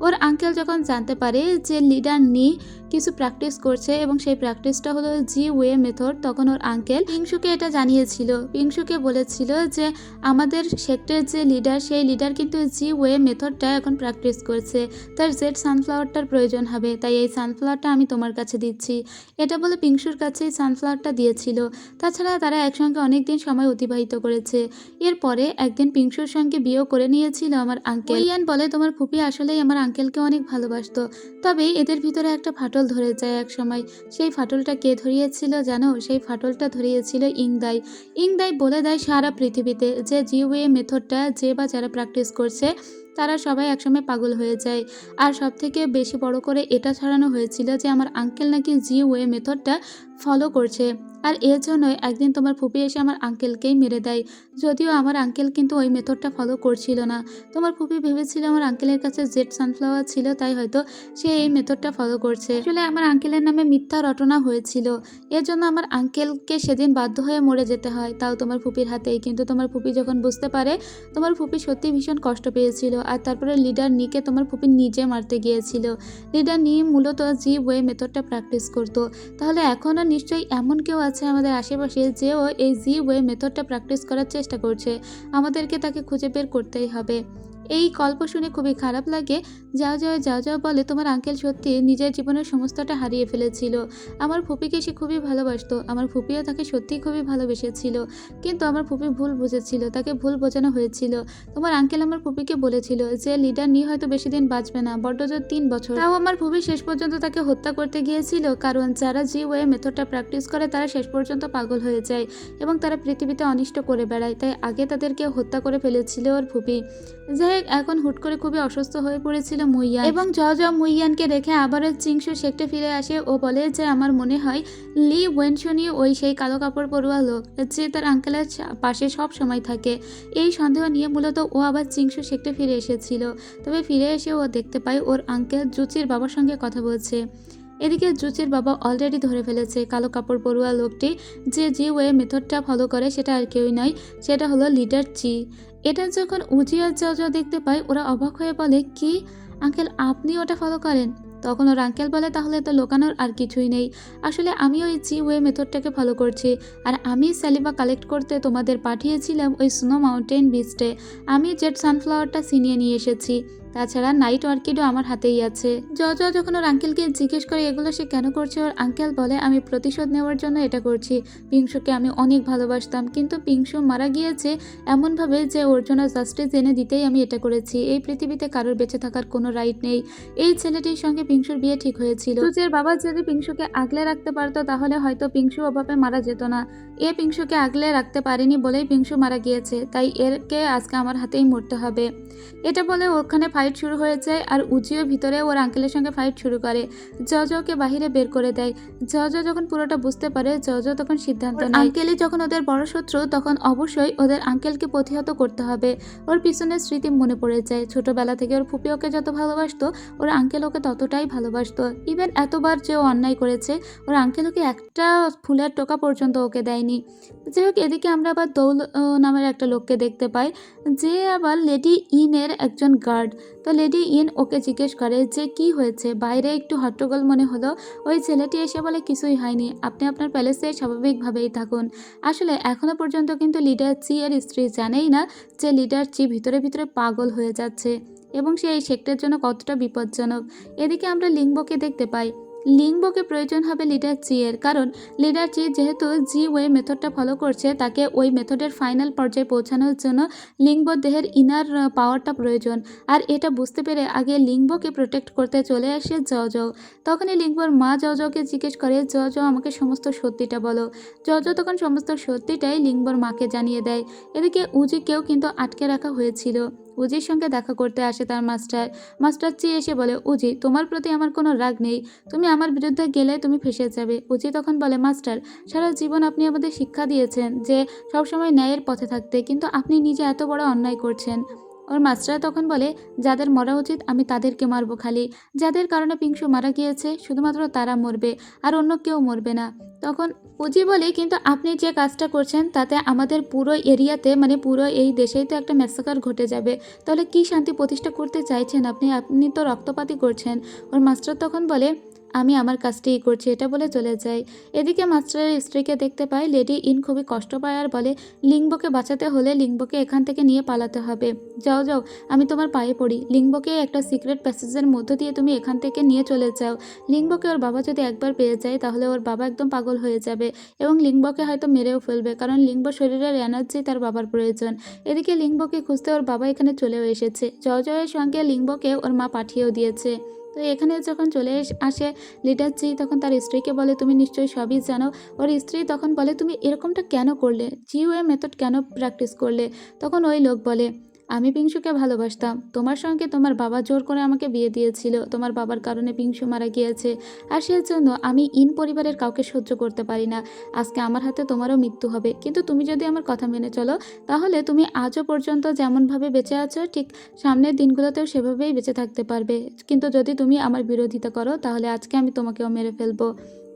ওর আঙ্কেল যখন জানতে পারে যে লিডার নি কিছু প্র্যাকটিস করছে এবং সেই প্র্যাকটিসটা হলো জি ওয়ে মেথড, তখন ওর আঙ্কেল পিংশুকে এটা জানিয়েছিল। পিংশুকে বলেছিল যে আমাদের সেক্টরের যে লিডার সেই লিডার কিন্তু জি ওয়ে মেথডটা এখন প্র্যাকটিস করছে, তার জেড সানফ্লাওয়ারটার প্রয়োজন হবে, তাই এই সানফ্লাওয়ারটা আমি তোমার কাছে দিচ্ছি। এটা বলে পিংশুর কাছে এই সানফ্লাওয়ারটা দিয়েছিল। তাছাড়া তারা একসঙ্গে অনেক দিন সময় অতিবাহিত করেছে। এরপরে একদিন পিংশুর সঙ্গে বিয়েও করে নিয়েছিল আমার আঙ্কেল। ইয়ান বলে, তোমার ফুপি আসলেই আমার আঙ্কেলকে অনেক ভালোবাসতো, তবে এদের ভিতরে একটা ফাটল ধরে যায় এক সময়। সেই ফাটলটা কে ধরিয়েছিল জানো? সেই ফাটলটা ধরিয়েছিল ইংদাই। ইংদাই বলে দেয় সারা পৃথিবীতে যে জি ওয়ে মেথডটা যে বা যারা প্র্যাকটিস করছে তারা সবাই একসময় পাগল হয়ে যায়। আর সব থেকে বেশি বড় করে এটা ছড়ানো হয়েছিল যে আমার আঙ্কেল নাকি জি ওয়ে মেথডটা ফলো করছে। আর এর জন্যই একদিন তোমার ফুপি এসে আমার আঙ্কেলকেই মেরে দেয়। যদিও আমার আঙ্কেল কিন্তু ওই মেথডটা ফলো করছিল না। তোমার ফুপি ভেবেছিল আমার আঙ্কেলের কাছে জেড সানফ্লাওয়ার ছিল, তাই হয়তো সে এই মেথডটা ফলো করছে। আসলে আমার আঙ্কেলের নামে মিথ্যা রটনা হয়েছিল। এর জন্য আমার আঙ্কেলকে সেদিন বাধ্য হয়ে মরে যেতে হয়, তাও তোমার ফুপির হাতেই। কিন্তু তোমার ফুপি যখন বুঝতে পারে, তোমার ফুপি সত্যিই ভীষণ কষ্ট পেয়েছিল। আর তারপরে লিডার নিকে তোমার ফুপি নিজে মারতে গিয়েছিল। লিডার নি মূলত জি ওয়ে মেথডটা প্র্যাকটিস করতো। তাহলে এখনও নিশ্চয়ই এমন কেউ আছে আমাদের আশেপাশে যেও এই জি ওয়ে মেথডটা প্র্যাকটিস করার চেষ্টা করছে। আমাদেরকে তাকে খুঁজে বের করতেই হবে। এই গল্প শুনে খুবই খারাপ লাগে। যাও বলে তোমার আঙ্কেল সত্যি নিজের জীবনের সমস্তটা হারিয়ে ফেলেছিল। আমার ফুপিকে সে খুবই ভালোবাসতো, আমার ফুপিও তাকে সত্যিই খুবই ভালোবেসেছিল। কিন্তু আমার ফুপি ভুল বুঝেছিল, তাকে ভুল বোঝানো হয়েছিল। তোমার আঙ্কেল আমার ফুপিকে বলেছিল যে লিডার নি হয়তো বেশি দিন বাঁচবে না, বড্ড জোর 3 বছর। তাও আমার ফুপি শেষ পর্যন্ত তাকে হত্যা করতে গিয়েছিল, কারণ যারা জি ওয়ে মেথডটা প্র্যাকটিস করে তারা শেষ পর্যন্ত পাগল হয়ে যায় এবং তারা পৃথিবীতে অনিষ্ট করে বেড়ায়। তাই আগে তাদেরকে হত্যা করে ফেলেছিল ওর ফুপি। যাই হোক, এখন হুট করে খুবই অসুস্থ হয়ে পড়েছিল মুইয়ান এবং মুইয়ানকে রেখে আবারও চিংসু সেক্টে ফিরে আসে। ও বলে যে আমার মনে হয় লি ওয়েনশনি ওই সেই কালো কাপড় পরুয়া লোক যে তার আঙ্কেলের পাশে সব সময় থাকে। এই সন্দেহ নিয়ে মূলত ও আবার চিংসু সেক্টে ফিরে এসেছিল। তবে ফিরে এসে ও দেখতে পায় ওর আঙ্কেল জুচির বাবার সঙ্গে কথা বলছে। এদিকে জুচির বাবা অলরেডি ধরে ফেলেছে কালো কাপড় পরুয়া লোকটি যে জি ওয়ে মেথডটা ফলো করে, সেটা আর কেউই নয়, সেটা হলো লিডার চি। এটা যখন উজি আর যাও দেখতে পায়, ওরা অবাক হয়ে বলে, কি আঙ্কেল আপনি ওটা ফলো করেন? তখন ওর আঙ্কেল বলে, তাহলে তো লোকানোর আর কিছুই নেই। আসলে আমি ওই জি ওয়ে মেথডটাকে ফলো করছি, আর আমি স্যালিভা কালেক্ট করতে তোমাদের পাঠিয়েছিলাম ওই স্নো মাউন্টেন বিচে। আমি জেড সানফ্লাওয়ারটা ছিনিয়ে নিয়ে এসেছি। তাছাড়া নাইট অর্কিডও আমার হাতেই আছে। যখন ওর আঙ্কেলকে জিজ্ঞেস করে এগুলো সে কেন করছে, ওর আঙ্কেল বলে, আমি প্রতিশোধ নেওয়ার জন্য এটা করছি। পিংশুকে আমি অনেক ভালোবাসতাম, কিন্তু পিংশু মারা গিয়েছে এমনভাবে যে ওর জন্য জাস্টিস এনে দিতেই আমি এটা করেছি। এই পৃথিবীতে কারোর বেঁচে থাকার কোনো রাইট নেই। এই ছেলেটির সঙ্গে পিংশুর বিয়ে ঠিক হয়েছিল। সুজের বাবা যদি পিংশুকে আগলে রাখতে পারতো তাহলে হয়তো পিংশু ওভাবে মারা যেত না। এ পিংশুকে আগলে রাখতে পারেনি বলেই পিংশু মারা গিয়েছে, তাই এরকে আজকে আমার হাতেই মরতে হবে। এটা বলে ওখানে ফাইট শুরু হয়ে যায়, আর উজিও ভিতরে ওর আঙ্কেলের সঙ্গে ফাইট শুরু করে। জকে বাহিরে বের করে দেয়। যখন পুরোটা বুঝতে পারে, তখন সিদ্ধান্ত নেয় আঙ্কেলই যখন ওদের বড় শত্রু, তখন অবশ্যই ওদের আঙ্কেলকে প্রতিহত করতে হবে। ওর পিছনের স্মৃতি মনে পড়ে যায়, ছোটবেলা থেকে ওর ফুপি ওকে যত ভালোবাসতো ওর আঙ্কেল ওকে ততটাই ভালোবাসতো। ইভেন এতবার যে ও অন্যায় করেছে, ওর আঙ্কেল ওকে একটা ফুলের টোকা পর্যন্ত ওকে দেয়নি। যাই হোক, এদিকে আমরা আবার দৌল নামের একটা লোককে দেখতে পাই, যে আবার লেডি ইনের একজন গার্ড। তো লেডি ইন ওকে জিজ্ঞেস করে যে কি হয়েছে, বাইরে একটু হট্টগোল মনে হলো। ওই ছেলেটি এসে বলে, কিছুই হয়নি, আপনি আপনার প্যালেসে স্বাভাবিকভাবেই থাকুন। আসলে এখনো পর্যন্ত কিন্তু লিডার চি এর স্ত্রী জানেই না যে লিডার চি ভিতরে ভিতরে পাগল হয়ে যাচ্ছে এবং সে এই সেক্টরের জন্য কতটা বিপজ্জনক। এদিকে আমরা লিঙ্গবোকে দেখতে পাই। লিঙ্গবোকে প্রয়োজন হবে লিডার চি এর, কারণ লিডার চি যেহেতু জি ওয়ে মেথডটা ফলো করছে, তাকে ওই মেথডের ফাইনাল পর্যায়ে পৌঁছানোর জন্য লিঙ্গবোর দেহের ইনার পাওয়ারটা প্রয়োজন। আর এটা বুঝতে পেরে আগে লিঙ্গবোকে প্রোটেক্ট করতে চলে আসে জও। তখনই লিঙ্গবোর মা জওকে জিজ্ঞেস করে, জও আমাকে সমস্ত সত্যিটা বলো। জও তখন সমস্ত সত্যিটাই লিঙ্গবোর মাকে জানিয়ে দেয়। এদিকে উজিকেও কিন্তু আটকে রাখা হয়েছিল। উজির সঙ্গে দেখা করতে আসে তার মাস্টার চি এসে বলে, উজি তোমার প্রতি আমার কোনো রাগ নেই, তুমি আমার বিরুদ্ধে গেলে তুমি ফেঁসে যাবে। উজি তখন বলে, মাস্টার সারা জীবন আপনি আমাদের শিক্ষা দিয়েছেন যে সবসময় ন্যায়ের পথে থাকতে, কিন্তু আপনি নিজে এত বড় অন্যায় করছেন। ওর মাস্টার তখন বলে, যাদের মরা উচিত আমি তাদেরকে মারবো, খালি যাদের কারণে পিংশু মারা গিয়েছে শুধুমাত্র তারা মরবে, আর অন্য কেউ মরবে না। তখন উজি বলে, কিন্তু আপনি যে কাজটা করছেন তাতে আমাদের পুরো এরিয়াতে, মানে পুরো এই দেশেই তো একটা ম্যাসাকার ঘটে যাবে। তাহলে কি শান্তি প্রতিষ্ঠা করতে চাইছেন আপনি তো রক্তপাতই করছেন। ওর মাস্টার তখন বলে, আমি আমার কাজটাই করছি, এটা বলে চলে যায়। এদিকে মাস্টারের স্ত্রীকে দেখতে পায়। লেডি ইন খুবই কষ্ট পায় আর বলে, লিঙ্গবোকে বাঁচাতে হলে লিঙ্গবোকে এখান থেকে নিয়ে পালাতে হবে। যাও আমি তোমার পায়ে পড়ি, লিঙ্গবোকে একটা সিক্রেট প্যাসেজের মধ্য দিয়ে তুমি এখান থেকে নিয়ে চলে যাও। লিঙ্গবোকে ওর বাবা যদি একবার পেয়ে যায় তাহলে ওর বাবা একদম পাগল হয়ে যাবে এবং লিঙ্গবোকে হয়তো মেরেও ফেলবে, কারণ লিঙ্গবো শরীরের এনার্জি তার বাবার প্রয়োজন। এদিকে লিঙ্গবোকে খুঁজতে ওর বাবা এখানে চলেও এসেছে। জয়ের সঙ্গে লিঙ্গবোকে ওর মা পাঠিয়েও দিয়েছে। তো এখানে যখন চলে আসে লিডার চি, তখন তার স্ত্রীকে বলে, তুমি নিশ্চয়ই সবই জানো। ওর স্ত্রী তখন বলে, তুমি এরকমটা কেন করলে, জি ওয়ে মেথড কেন প্র্যাকটিস করলে? তখন ওই লোক বলে, আমি পিংশুকে ভালোবাসতাম। তোমার সঙ্গে তোমার বাবা জোর করে আমাকে বিয়ে দিয়েছিল। তোমার বাবার কারণে পিংশু মারা গিয়েছে। আর সেজন্য আমি পরিবারের কাউকে সহ্য করতে পারি না। আজকে আমার হাতে তোমারও মৃত্যু হবে। কিন্তু তুমি যদি আমার কথা মেনে চলো, তাহলে তুমি আজও পর্যন্ত যেমনভাবে বেঁচে আছো, ঠিক সামনের দিনগুলোতেও সেভাবেই বেঁচে থাকতে পারবে। কিন্তু যদি তুমি আমার বিরোধিতা করো, তাহলে আজকে আমি তোমাকেও মেরে ফেলবো।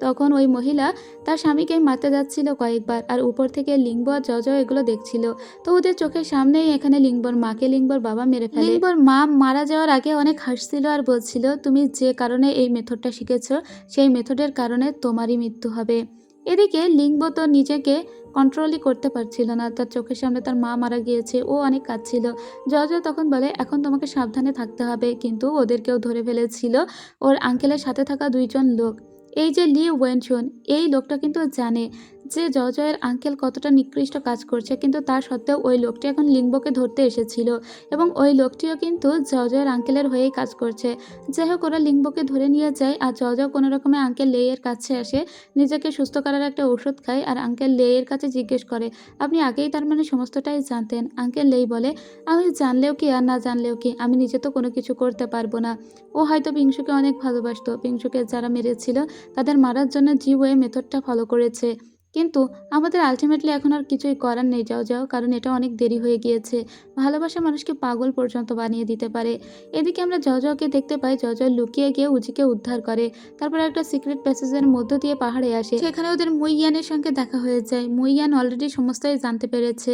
তখন ওই মহিলা তার স্বামীকে মারতে যাচ্ছিল কয়েকবার, আর উপর থেকে লিঙ্গ আর জজ এগুলো দেখছিল। তো ওদের চোখের সামনেই এখানে লিঙ্গর মাকে লিঙ্গর বাবা মেরে ফেলে। লিঙ্গর মা মারা যাওয়ার আগে অনেক হাসছিল আর বলছিল, তুমি যে কারণে এই মেথডটা শিখেছো, সেই মেথডের কারণে তোমারই মৃত্যু হবে। এদিকে লিঙ্গ তো নিজেকে কন্ট্রোলই করতে পারছিল না। তার চোখের সামনে তার মা মারা গিয়েছে, ও অনেক কাঁদছিল। জজ তখন বলে, এখন তোমাকে সাবধানে থাকতে হবে। কিন্তু ওদেরকেও ধরে ফেলেছিল ওর আঙ্কেলের সাথে থাকা দুইজন লোক। এই যে লি ওয়েনচুন, এই লোকটা কিন্তু জানে যে জজয়ের আঙ্কেল কতটা নিকৃষ্ট কাজ করছে, কিন্তু তা সত্ত্বেও ওই লোকটি এখন লিঙ্গকে ধরতে এসেছিল এবং ওই লোকটিও কিন্তু জজয়ের আঙ্কেলের হয়েই কাজ করছে। যাই হোক, ওরা লিঙ্গকে ধরে নিয়ে যায় আর জজও কোনো রকমে আঙ্কেল লেয়ের কাছে আসে, নিজেকে সুস্থ করার একটা ওষুধ খায় আর আঙ্কেল লেয়ের কাছে জিজ্ঞেস করে, আপনি আগেই তার মানে সমস্তটাই জানতেন? আঙ্কেল লেই বলে, আমি জানলেও কি আর না জানলেও কি, আমি নিজে তো কোনো কিছু করতে পারবো না। ও হয়তো পিংশুকে অনেক ভালোবাসতো। পিংশুকে যারা মেরেছিল তাদের মারার জন্য জি ওয়ে মেথডটা ফলো করেছে। কিন্তু আমাদের আলটিমেটলি এখন আর কিছুই করার নেই যাও যাও, কারণ এটা অনেক দেরি হয়ে গিয়েছে। ভালোবাসা মানুষকে পাগল পর্যন্ত বানিয়ে দিতে পারে। এদিকে আমরা জজকে দেখতে পাই, জজ লুকিয়ে গিয়ে উজিকে উদ্ধার করে। তারপর একটা সিক্রেট প্যাসেজের মধ্য দিয়ে পাহাড়ে আসে। সেখানে ওদের মুইয়ানের সঙ্গে দেখা হয়ে যায়। মুইয়ান অলরেডি সমস্তই জানতে পেরেছে।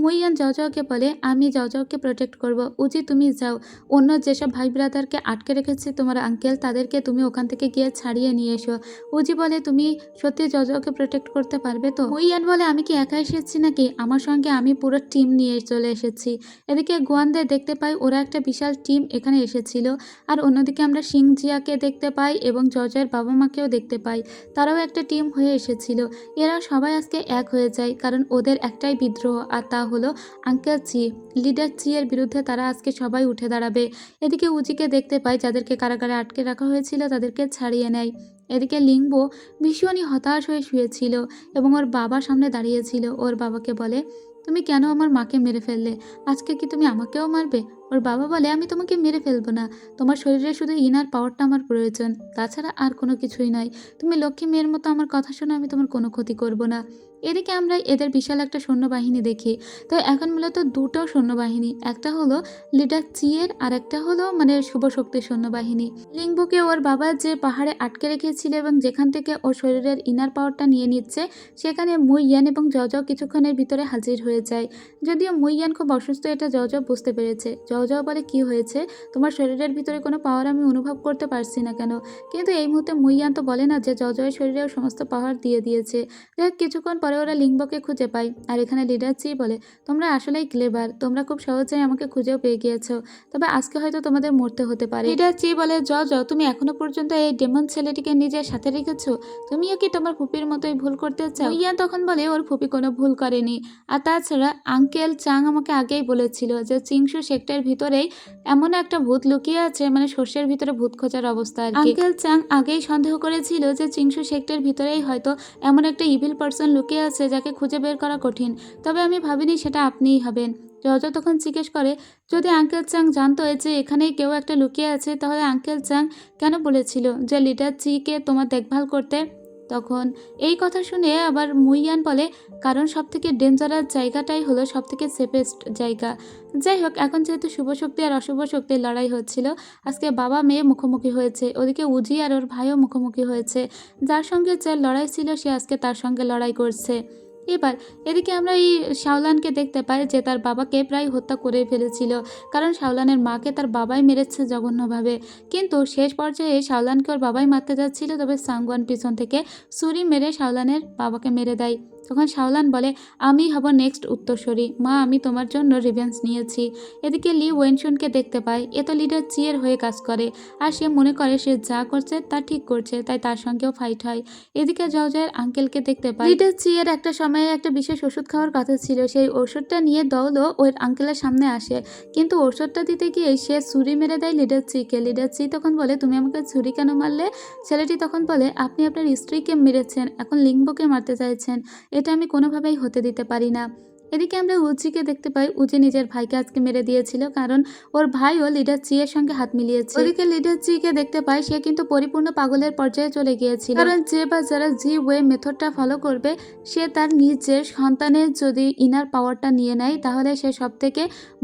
মুইয়ান জজকে বলে, আমি জজকে প্রোটেক্ট করব। উজি তুমি যাও, অন্য যেসব ভাই ব্রাদারকে আটকে রেখেছে তোমার আঙ্কেল, তাদেরকে তুমি ওখান থেকে গিয়ে ছাড়িয়ে নিয়ে এসো। উজি বলে, তুমি সত্যি জজকে প্রোটেক্ট করতে পারবে তো? মুইয়ান বলে, আমি কি একা এসেছি নাকি? আমার সঙ্গে আমি পুরো টিম নিয়ে চলে এসেছি। এদিকে গোয়ানদের দেখতে পাই, ওরা একটা বিশাল টিম এখানে এসেছিল। আর অন্যদিকে আমরা সিংজিয়াকে দেখতে পাই এবং জজের বাবা মাকেও দেখতে পাই, তারাও একটা টিম হয়ে এসেছিল। এরা সবাই আজকে এক হয়ে যায়, কারণ ওদের একটাই বিদ্রোহ, আর তা হলো আঙ্কেল চি, লিডার চি এর বিরুদ্ধে তারা আজকে সবাই উঠে দাঁড়াবে। এদিকে উজিকে দেখতে পাই, যাদেরকে কারাগারে আটকে রাখা হয়েছিল তাদেরকে ছাড়িয়ে নেয়। এদিকে লিঙ্গো ভীষণই হতাশ হয়ে শুয়েছিল এবং ওর বাবার সামনে দাঁড়িয়েছিল। ওর বাবাকে বলে, তুমি কেন আমার মাকে মেরে ফেললে? আজকে কি তুমি আমাকেও মারবে? ওর বাবা বলে, আমি তোমাকে মেরে ফেলবো না। তোমার শরীরে শুধু ইনার পাওয়ারটা আমার প্রয়োজন, তাছাড়া আর কোনো কিছুই নয়। তুমি লক্ষ্মী মেয়ের মতো আমার কথা শোনো, আমি তোমার কোনো ক্ষতি করব না। এদিকে আমরা এদের বিশাল একটা সৈন্যবাহিনী দেখি। তো এখন মূলত দুটো সৈন্যবাহিনী, একটা হলো লিডার চিয়ের আর একটা হলো মানে শুভ শক্তির সৈন্যবাহিনী। লিঙ্গোকে ওর বাবা যে পাহাড়ে আটকে রেখেছিল এবং যেখান থেকে ওর শরীরের ইনার পাওয়ারটা নিয়ে নিচ্ছে, সেখানে মুইয়ান এবং জজ কিছুক্ষণের ভিতরে হাজির হয়ে যায়। যদিও মুইয়ান খুব অসুস্থ, এটা জজ বুঝতে পেরেছে। জজ বলে, কি হয়েছে? তোমার শরীরের ভিতরে কোনো পাওয়ার আমি অনুভব করতে পারছি না কেন? কিন্তু এই মুহূর্তে মুইয়ান তো বলে না যে জজয়ের শরীরেও সমস্ত পাওয়ার দিয়ে দিয়েছে। যাই হোক, কিছুক্ষণ পরে ওরা লিঙ্গকে খুঁজে পায়। আর এখানে লিডার চি বলে, তোমরা আসলেই ক্লেভার, তোমরা খুব সহজেই আমাকে খুঁজেও পেয়ে গিয়েছো। তবে আজকে হয়তো তোমাদের মরতে হতে পারে। লিডার চি বলে, জজ তুমি এখনো পর্যন্ত এই ডেমন ছেলেটিকে নিজের সাথে রেখেছো? তুমিও কি তোমার ফুপির মতোই ভুল করতে চাও? মুইয়ান তখন বলে, ওর ফুপি কোনো ভুল করেনি। আর তাছাড়া আঙ্কেল চাং আমাকে আগেই বলেছিল যে চিংশু সেক্টরের ভিতরেই এমন একটা ভূত লুকিয়ে আছে, মানে শস্যের ভিতরে ভূত খোঁজার অবস্থা আর কি। আঙ্কেল চাং আগেই সন্দেহ করেছিল যে চিংশু সেক্টরের ভিতরেই হয়তো এমন একটা ইভিল পার্সন লুকিয়ে আছে যাকে খুঁজে বের করা কঠিন। তবে আমি ভাবিনি সেটা আপনিই হবেন। জজ তখন জিজ্ঞেস করে, যদি আঙ্কেল চাং জানতো যে এখানেই কেউ একটা লুকিয়ে আছে, তাহলে আঙ্কেল চাং কেন বলেছিল যে লিডার চিকে তোমার দেখভাল করতে? তখন এই কথা শুনে আবার মুইয়ান বলে, কারণ সবথেকে ডেঞ্জারাস জায়গাটাই হলো সবথেকে সেফেস্ট জায়গা। যাই হোক, এখন যেহেতু শুভ শক্তি আর অশুভ শক্তির লড়াই হচ্ছিল, আজকে বাবা মেয়ে মুখোমুখি হয়েছে। ওদিকে উজি আর ওর ভাইও মুখোমুখি হয়েছে। যার সঙ্গে যার লড়াই ছিল সে আজকে তার সঙ্গে লড়াই করছে। এবার এদিকে আমরা এই শাওলানকে দেখতে পাই, যে তার বাবাকে প্রায় হত্যা করে ফেলেছিল, কারণ শাওলানের মাকে তার বাবাই মেরেছে জঘন্যভাবে। কিন্তু শেষ পর্যায়ে শাওলানকে ওর বাবাই মারতে যাচ্ছিল, তবে সাংওয়ান পিছন থেকে ছুরি মেরে শাওলানের বাবাকে মেরে দেয়। তখন শাওলান বলে, আমি হব নেক্সট উত্তরসূরি। মা, আমি তোমার জন্য রিভেঞ্জ নিয়েছি। এদিকে লি ওয়েনশুনকে দেখতে পায়, এ তো লিডার চিয়ের হয়ে কাজ করে, আর সে মনে করে সে যা করছে তা ঠিক করছে, তাই তার সঙ্গেও ফাইট হয়। এদিকে জজের আঙ্কেলকে দেখতে পায়। লিডার চিয়ের একটা সময়ে একটা বিশেষ ওষুধ খাওয়ার কথা ছিল, সেই ওষুধটা নিয়ে দৌলও ওর আঙ্কেলের সামনে আসে, কিন্তু ওষুধটা দিতে গিয়ে সে ছুরি মেরে দেয় লিডার চিকে। লিডার চি তখন বলে, তুমি আমাকে ছুরি কেন মারলে? ছেলেটি তখন বলে, আপনি আপনার স্ত্রীকে মেরেছেন, এখন লিঙ্গকে মারতে চাইছেন, এটা আমি কোনোভাবেই হতে দিতে পারি না। এদিকে আমরা উজিকে দেখতে পাই, উজি নিজের ভাইকে আজকে মেরে দিয়েছিল কারণ ওর ভাইও লিডার জি এর সঙ্গে হাত মিলিয়েছে। ওদিকে লিডার জি কে দেখতে পাই, সে কিন্তু পরিপূর্ণ পাগলের পর্যায়ে চলে গিয়েছিল, কারণ যে বা যারা জি ওয়ে মেথডটা ফলো করবে সে তার নিজের সন্তানের যদি ইনার পাওয়ারটা নিয়ে নেয় তাহলে সে সব থেকে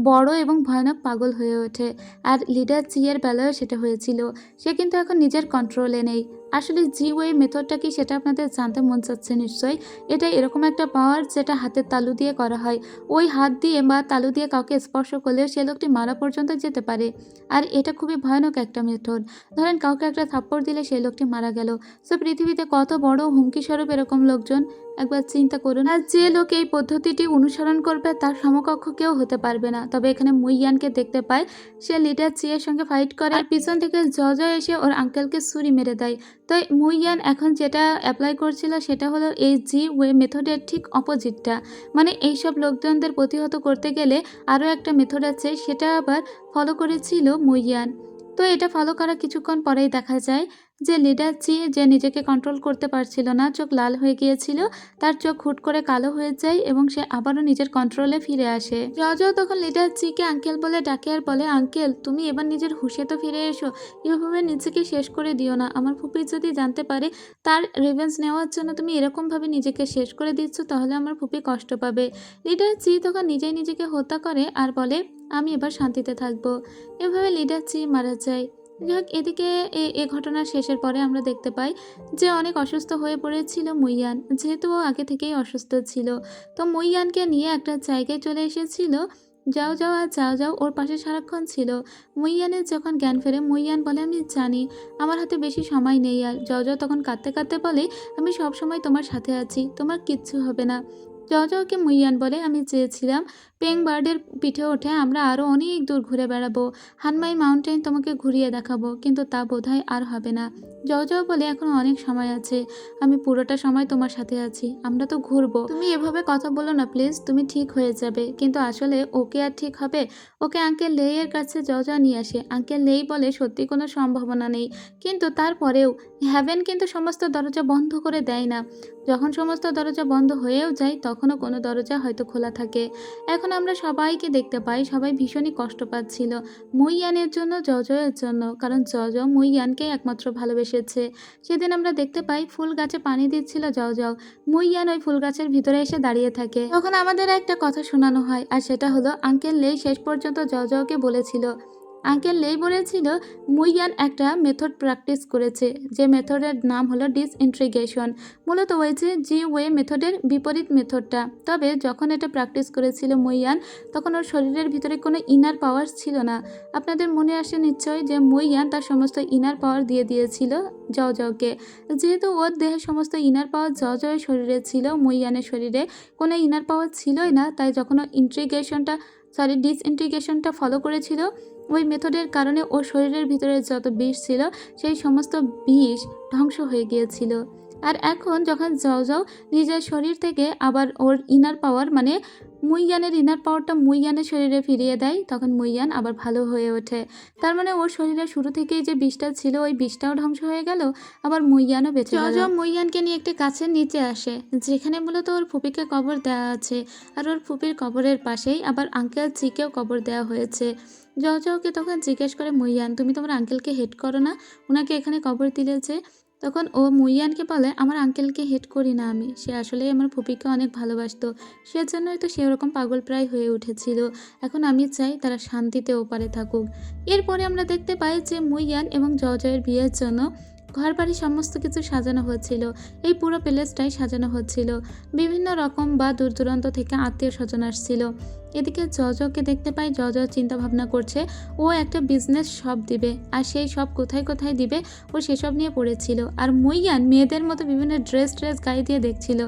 বড় এবং ভয়ানক পাগল হয়ে ওঠে। আর লিডার জি এর বেলায়ও সেটা হয়েছিল। সে কিন্তু এখন নিজের কন্ট্রোলে নেই। আসলে জি ওয়ে মেথডটা কি সেটা আপনাদের জানতে মন চাচ্ছে নিশ্চয়ই। এটা এরকম একটা পাওয়ার যেটা হাতের তালু দিয়ে করা হয়। ওই হাত দিয়ে বা তালু দিয়ে কাউকে স্পর্শ করলেও সে লোকটি মারা পর্যন্ত যেতে পারে। আর এটা খুবই ভয়ানক একটা মেথড। ধরেন কাউকে একটা থাপ্পড় দিলে সেই লোকটি মারা গেল। সো পৃথিবীতে কত বড় হুমকি স্বরূপ এরকম লোকজন, একবার চিন্তা করুন। আর যে লোক এই পদ্ধতিটি অনুসরণ করবে তার সমকক্ষ কেউ হতে পারবে না। তবে এখানে মুইয়ানকে দেখতে পায়, সে লিডার চিয়ের সঙ্গে ফাইট করে আর পিছন থেকে জজ এসে ওর আঙ্কেলকে ছুরি মেরে দেয়। তাই মুইয়ান এখন যেটা অ্যাপ্লাই করছিল সেটা হলো এই জি ওয়ে মেথডের ঠিক অপোজিটটা। মানে এইসব লোকজনদের প্রতিহত করতে গেলে আরও একটা মেথড আছে, সেটা আবার ফলো করেছিল মুইয়ান। তো এটা ফলো করা কিছুক্ষণ পরেই দেখা যায় যে লিডার চি যে নিজেকে কন্ট্রোল করতে পারছিল না, চোখ লাল হয়ে গিয়েছিল, তার চোখ হুট করে কালো হয়ে যায় এবং সে আবারও নিজের কন্ট্রোলে ফিরে আসে। জজ তখন লিডার চিকে আঙ্কেল বলে ডাকে আর বলে, আঙ্কেল তুমি এবার নিজের হুঁশে তো ফিরে এসো, এভাবে নিজেকে শেষ করে দিও না। আমার ফুপি যদি জানতে পারে তার রিভেঞ্জ নেওয়ার জন্য তুমি এরকমভাবে নিজেকে শেষ করে দিচ্ছ তাহলে আমার ফুপি কষ্ট পাবে। লিডার চি তখন নিজেই নিজেকে হত্যা করে আর বলে, আমি এবার শান্তিতে থাকবো। এভাবে লিডার চি মারা যায়। যাই হোক, এদিকে এ ঘটনার শেষের পরে আমরা দেখতে পাই যে অনেক অসুস্থ হয়ে পড়েছিল মুইয়ান, যেহেতু ও আগে থেকেই অসুস্থ ছিল। তো মুইয়ানকে নিয়ে একটা জায়গায় চলে এসেছিল। যাও যাও আর যাও যাও ওর পাশে সারাক্ষণ ছিল। মুইয়ানের যখন জ্ঞান ফেরে মুইয়ান বলে, আমি জানি আমার হাতে বেশি সময় নেই। আর যাও যাও তখন কাঁদতে কাঁদতে বলে, আমি সবসময় তোমার সাথে আছি, তোমার কিচ্ছু হবে না। জজকে মুইয়ান বলে, আমি চেয়েছিলাম পেং বার্ডের পিঠে ওঠে আমরা আরও অনেক দূর ঘুরে বেড়াবো, হানমাই মাউন্টেন তোমাকে ঘুরিয়ে দেখাবো, কিন্তু তা বোধহয় আর হবে না। জজ বলে, এখন অনেক সময় আছে, আমি পুরোটা সময় তোমার সাথে আছি, আমরা তো ঘুরবো। তুমি এভাবে কথা বলো না প্লিজ, তুমি ঠিক হয়ে যাবে। কিন্তু আসলে ওকে আর ঠিক হবে? ওকে আঙ্কেল লেইয়ের কাছে জজা নিয়ে আসে। আঙ্কেল লেই বলে সত্যি কোনো সম্ভাবনা নেই, কিন্তু তারপরেও হ্যাভেন কিন্তু সমস্ত দরজা বন্ধ করে দেয় না। যখন সমস্ত দরজা বন্ধ হয়েও যায় তখনও কোনো দরজা হয়তো খোলা থাকে। এখন আমরা সবাইকে দেখতে পাই, সবাই ভীষণই কষ্ট পাচ্ছিল মুইয়ানের জন্য, জজয়ের জন্য, কারণ জজ মুইয়ানকে একমাত্র ভালোবেসেছে। সেদিন আমরা দেখতে পাই ফুল গাছে পানি দিচ্ছিল জজ, মুইয়ান ওই ফুল গাছের ভিতরে এসে দাঁড়িয়ে থাকে। তখন আমাদের একটা কথা শোনানো হয়, আর সেটা হলো আঙ্কেল লেই শেষ পর্যন্ত জজকে বলেছিল, আঙ্কেল লেই বলেছিল মুইয়ান একটা মেথড প্র্যাকটিস করেছে, যে মেথডের নাম হলো ডিসইন্ট্রিগেশন। মূলত ওই যে জি ওয়ে মেথডের বিপরীত মেথডটা। তবে যখন এটা প্র্যাকটিস করেছিল মুইয়ান তখন ওর শরীরের ভিতরে কোনো ইনার পাওয়ার ছিল না। আপনাদের মনে আসে নিশ্চয় যে মুইয়ান তার সমস্ত ইনার পাওয়ার দিয়ে দিয়েছিল জজকে। যেহেতু ওর দেহের সমস্ত ইনার পাওয়ার জজয়ের শরীরে ছিল, মুইয়ানের শরীরে কোনো ইনার পাওয়ার ছিলই না। তাই যখন ও ডিসইন্টিগ্রেশনটা ফলো করেছিল ওই মেথডের কারণে ওর শরীরের ভিতরে যত বিষ ছিল সেই সমস্ত বিষ ধ্বংস হয়ে গিয়েছিল। আর এখন যখন জও নিজের শরীর থেকে আবার ওর ইনার পাওয়ার মানে মুইয়ানের ইনার পাওয়ারটা মুইয়ানের শরীরে ফিরিয়ে দেয়, তখন মুইয়ান আবার ভালো হয়ে ওঠে। তার মানে ওর শরীরে শুরু থেকেই যে বিষটা ছিল ওই বিষটাও ধ্বংস হয়ে গেল, আবার মুইয়ানও বেঁচে গেল। মুইয়ানকে নিয়ে একটি গাছের নিচে আসে, যেখানে মূলত ওর ফুপিকে কবর দেওয়া আছে। আর ওর ফুপির কবরের পাশেই আবার আঙ্কেল চিকেও কবর দেওয়া হয়েছে। জওকে তখন জিজ্ঞেস করে মুইয়ান, তুমি তোমার আঙ্কেলকে হেট করো না, ওনাকে এখানে কবর দিলে যে? তখন ও মুইয়ানকে বলে, আমার আঙ্কেলকে হেট করি না আমি, সে আসলেই আমার ফুপিকে অনেক ভালোবাসতো, সেজন্যই তো সে ওরকম পাগল প্রায় হয়ে উঠেছিল। এখন আমি চাই তারা শান্তিতে ওপারে থাকুক। এরপরে আমরা দেখতে পাই যে মুইয়ান এবং জয়ের বিয়ের জন্য ঘর বাড়ি সমস্ত কিছু সাজানো হচ্ছিল। এই পুরো প্যালেসটাই সাজানো হচ্ছিল, বিভিন্ন রকম বা দূর দূরান্ত থেকে আত্মীয় স্বজন আসছিল। এদিকে জজকে দেখতে পাই, জজ চিন্তা ভাবনা করছে ও একটা বিজনেস শপ দিবে, আর সেই শপ কোথায় কোথায় দিবে ও সেসব নিয়ে পড়েছিল। আর মুইয়ান মেয়েদের মতো বিভিন্ন ড্রেস গায়ে দিয়ে দেখছিল,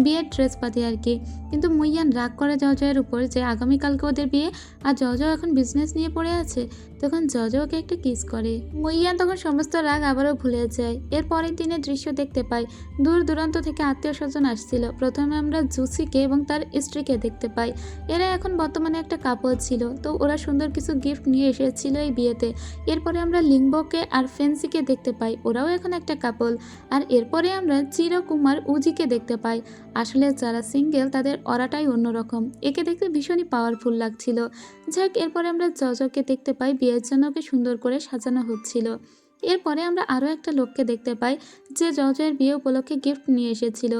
বিয়ের ড্রেস পাতি আর কি। কিন্তু মুইয়ান রাগ করে জজের উপর যে আগামীকালকে ওদের বিয়ে আর জজ এখন বিজনেস নিয়ে পড়ে আছে। তখন জজ ওকে একটা কিস করে। মুইয়ান তখন সমস্ত রাগ আবারও ভুলে যায়। এর পরের দিনের দৃশ্য দেখতে পাই, দূর দূরান্ত থেকে আত্মীয় স্বজন আসছিল। প্রথমে আমরা জুসিকে এবং তার স্ত্রীকে দেখতে পাই। এরা এখন বর্তমানে একটা কাপল ছিল, তো ওরা সুন্দর কিছু গিফট নিয়ে এসেছিল এই বিয়েতে। এরপরে আমরা লিঙ্গকে আর ফেন্সিকে দেখতে পাই, ওরাও এখন একটা কাপল। আর এরপরে আমরা চিরকুমার উজিকে দেখতে পাই। আসলে যারা সিঙ্গেল তাদের অরাটাই অন্যরকম, একে দেখতে ভীষণই পাওয়ারফুল লাগছিল। যাক, এরপরে আমরা জজকে দেখতে পাই, বিয়ের জন্য ওকে সুন্দর করে সাজানো হচ্ছিল। এরপরে আমরা আরও একটা লোককে দেখতে পাই যে জজের বিয়ে উপলক্ষে গিফট নিয়ে এসেছিল,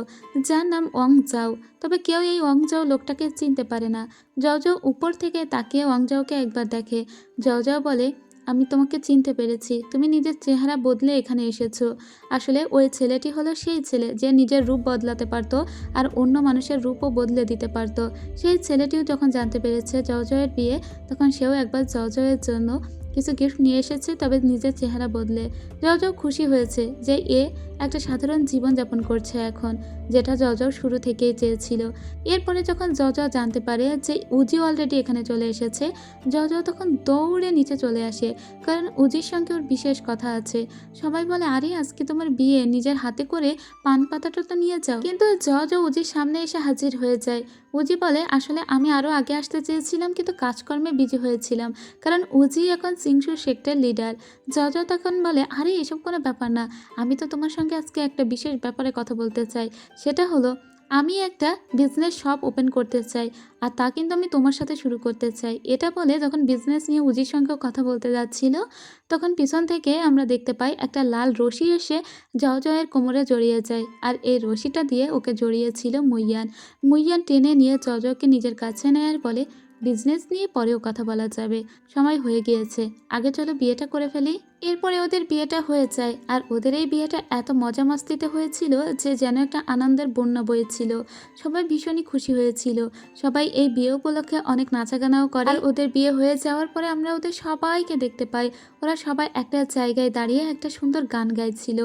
যার নাম ওয়াং জাও। তবে কেউ এই ওয়াং জাও লোকটাকে চিনতে পারে না। জজও উপর থেকে তাকিয়ে ওয়াং জাওকে একবার দেখে। জজাও বলে, আমি তোমাকে চিনতে পেরেছি, তুমি নিজের চেহারা বদলে এখানে এসেছো। আসলে ওই ছেলেটি হলো সেই ছেলে যে নিজের রূপ বদলাতে পারতো আর অন্য মানুষের রূপও বদলে দিতে পারতো। সেই ছেলেটিও যখন জানতে পেরেছে জজয়ের বিয়ে, তখন সেও একবার জজয়ের জন্য কিছু গিফট নিয়ে এসেছে, তবে নিজের চেহারা বদলে। জজও খুশি হয়েছে যে এ একটা সাধারণ জীবনযাপন করছে এখন, যেটা জজও শুরু থেকেই চেয়েছিল। এরপরে যখন জজও জানতে পারে যে উজি অলরেডি এখানে চলে এসেছে, জজও তখন দৌড়ে নিচে চলে আসে, কারণ উজির সঙ্গে ওর বিশেষ কথা আছে। সবাই বলে, আরে আজকে তোমার বিয়ে, নিজের হাতে করে পান পাতাটা তো নিয়ে যাও। কিন্তু জজও উজির সামনে এসে হাজির হয়ে যায়। উজি বলে, আসলে আমি আরও আগে আসতে চেয়েছিলাম, কিন্তু কাজকর্মে বিজি হয়েছিলাম, কারণ উজি এখন সিংসু সেক্টর লিডার। জজ তখন বলে, আরে এসব কোনো ব্যাপার না, আমি তো তোমার সঙ্গে আজকে একটা বিশেষ ব্যাপারে কথা বলতে চাই। সেটা হলো, আমি একটা বিজনেস শপ ওপেন করতে চাই, আর তা কিন্তু আমি তোমার সাথে শুরু করতে চাই। এটা বলে যখন বিজনেস নিয়ে উজির সঙ্গেও কথা বলতে যাচ্ছিল, তখন পিছন থেকে আমরা দেখতে পাই একটা লাল রশি এসে জয়ের কোমরে জড়িয়ে যায়, আর এই রশিটা দিয়ে ওকে জড়িয়েছিল মুইয়ান। মুইয়ান টেনে নিয়ে জয়কে নিজের কাছে নেয় আর বলে, বিজনেস নিয়ে পরেও কথা বলা যাবে, সময় হয়ে গিয়েছে, আগে চলো বিয়েটা করে ফেলি। এরপরে ওদের বিয়েটা হয়ে যায়, আর ওদের এই বিয়েটা এত মজা মাস্তিতে হয়েছিল যে যেন একটা আনন্দের বন্যা বয়েছিল। সবাই ভীষণই খুশি হয়েছিল। সবাই এই বিয়ে উপলক্ষে অনেক নাচাগানাও করে। আর ওদের বিয়ে হয়ে যাওয়ার পরে আমরা ওদের সবাইকে দেখতে পাই, ওরা সবাই একটা জায়গায় দাঁড়িয়ে একটা সুন্দর গান গাইছিল।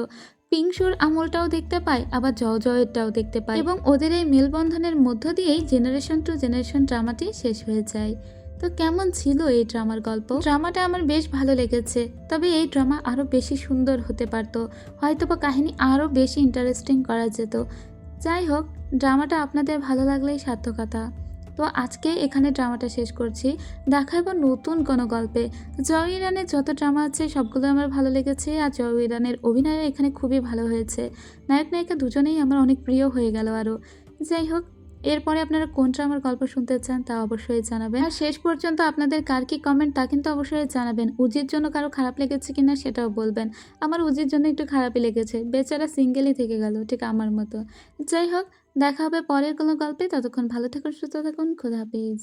পিংশুর আমলটাও দেখতে পাই, আবার জয়েরটাও দেখতে পাই, এবং ওদের এই মেলবন্ধনের মধ্য দিয়েই জেনারেশন টু জেনারেশন ড্রামাটি শেষ হয়ে যায়। তো কেমন ছিল এই ড্রামার গল্প? ড্রামাটা আমার বেশ ভালো লেগেছে, তবে এই ড্রামা আরও বেশি সুন্দর হতে পারতো, হয়তোবা কাহিনী আরও বেশি ইন্টারেস্টিং করা যেত। যাই হোক, ড্রামাটা আপনাদের ভালো লাগলেই সার্থকতা। তো আজকে এখানে ড্রামাটা শেষ করছি, দেখাবো নতুন কোনো গল্পে। জয় ইরানের যত ড্রামা আছে সবগুলো আমার ভালো লেগেছে, আর জয় ইরানের অভিনয় এখানে খুবই ভালো হয়েছে। নায়ক নায়িকা দুজনেই আমার অনেক প্রিয় হয়ে গেল আরও। যাই হোক, এরপরে আপনারা কোন ড্রামার গল্প শুনতে চান তা অবশ্যই জানাবেন, আর শেষ পর্যন্ত আপনাদের কার কি কমেন্ট তা কিন্তু অবশ্যই জানাবেন। উজির জন্য কারো খারাপ লেগেছে কিনা সেটাও বলবেন। আমার উজির জন্য একটু খারাপই লেগেছে, বেচারা সিঙ্গেলই থেকে গেল ঠিক আমার মতো। যাই হোক, দেখা হবে পরের কোনো গল্পে, ততক্ষণ ভালো থাকুন, সুস্থ থাকুন, খোদা হাফেজ।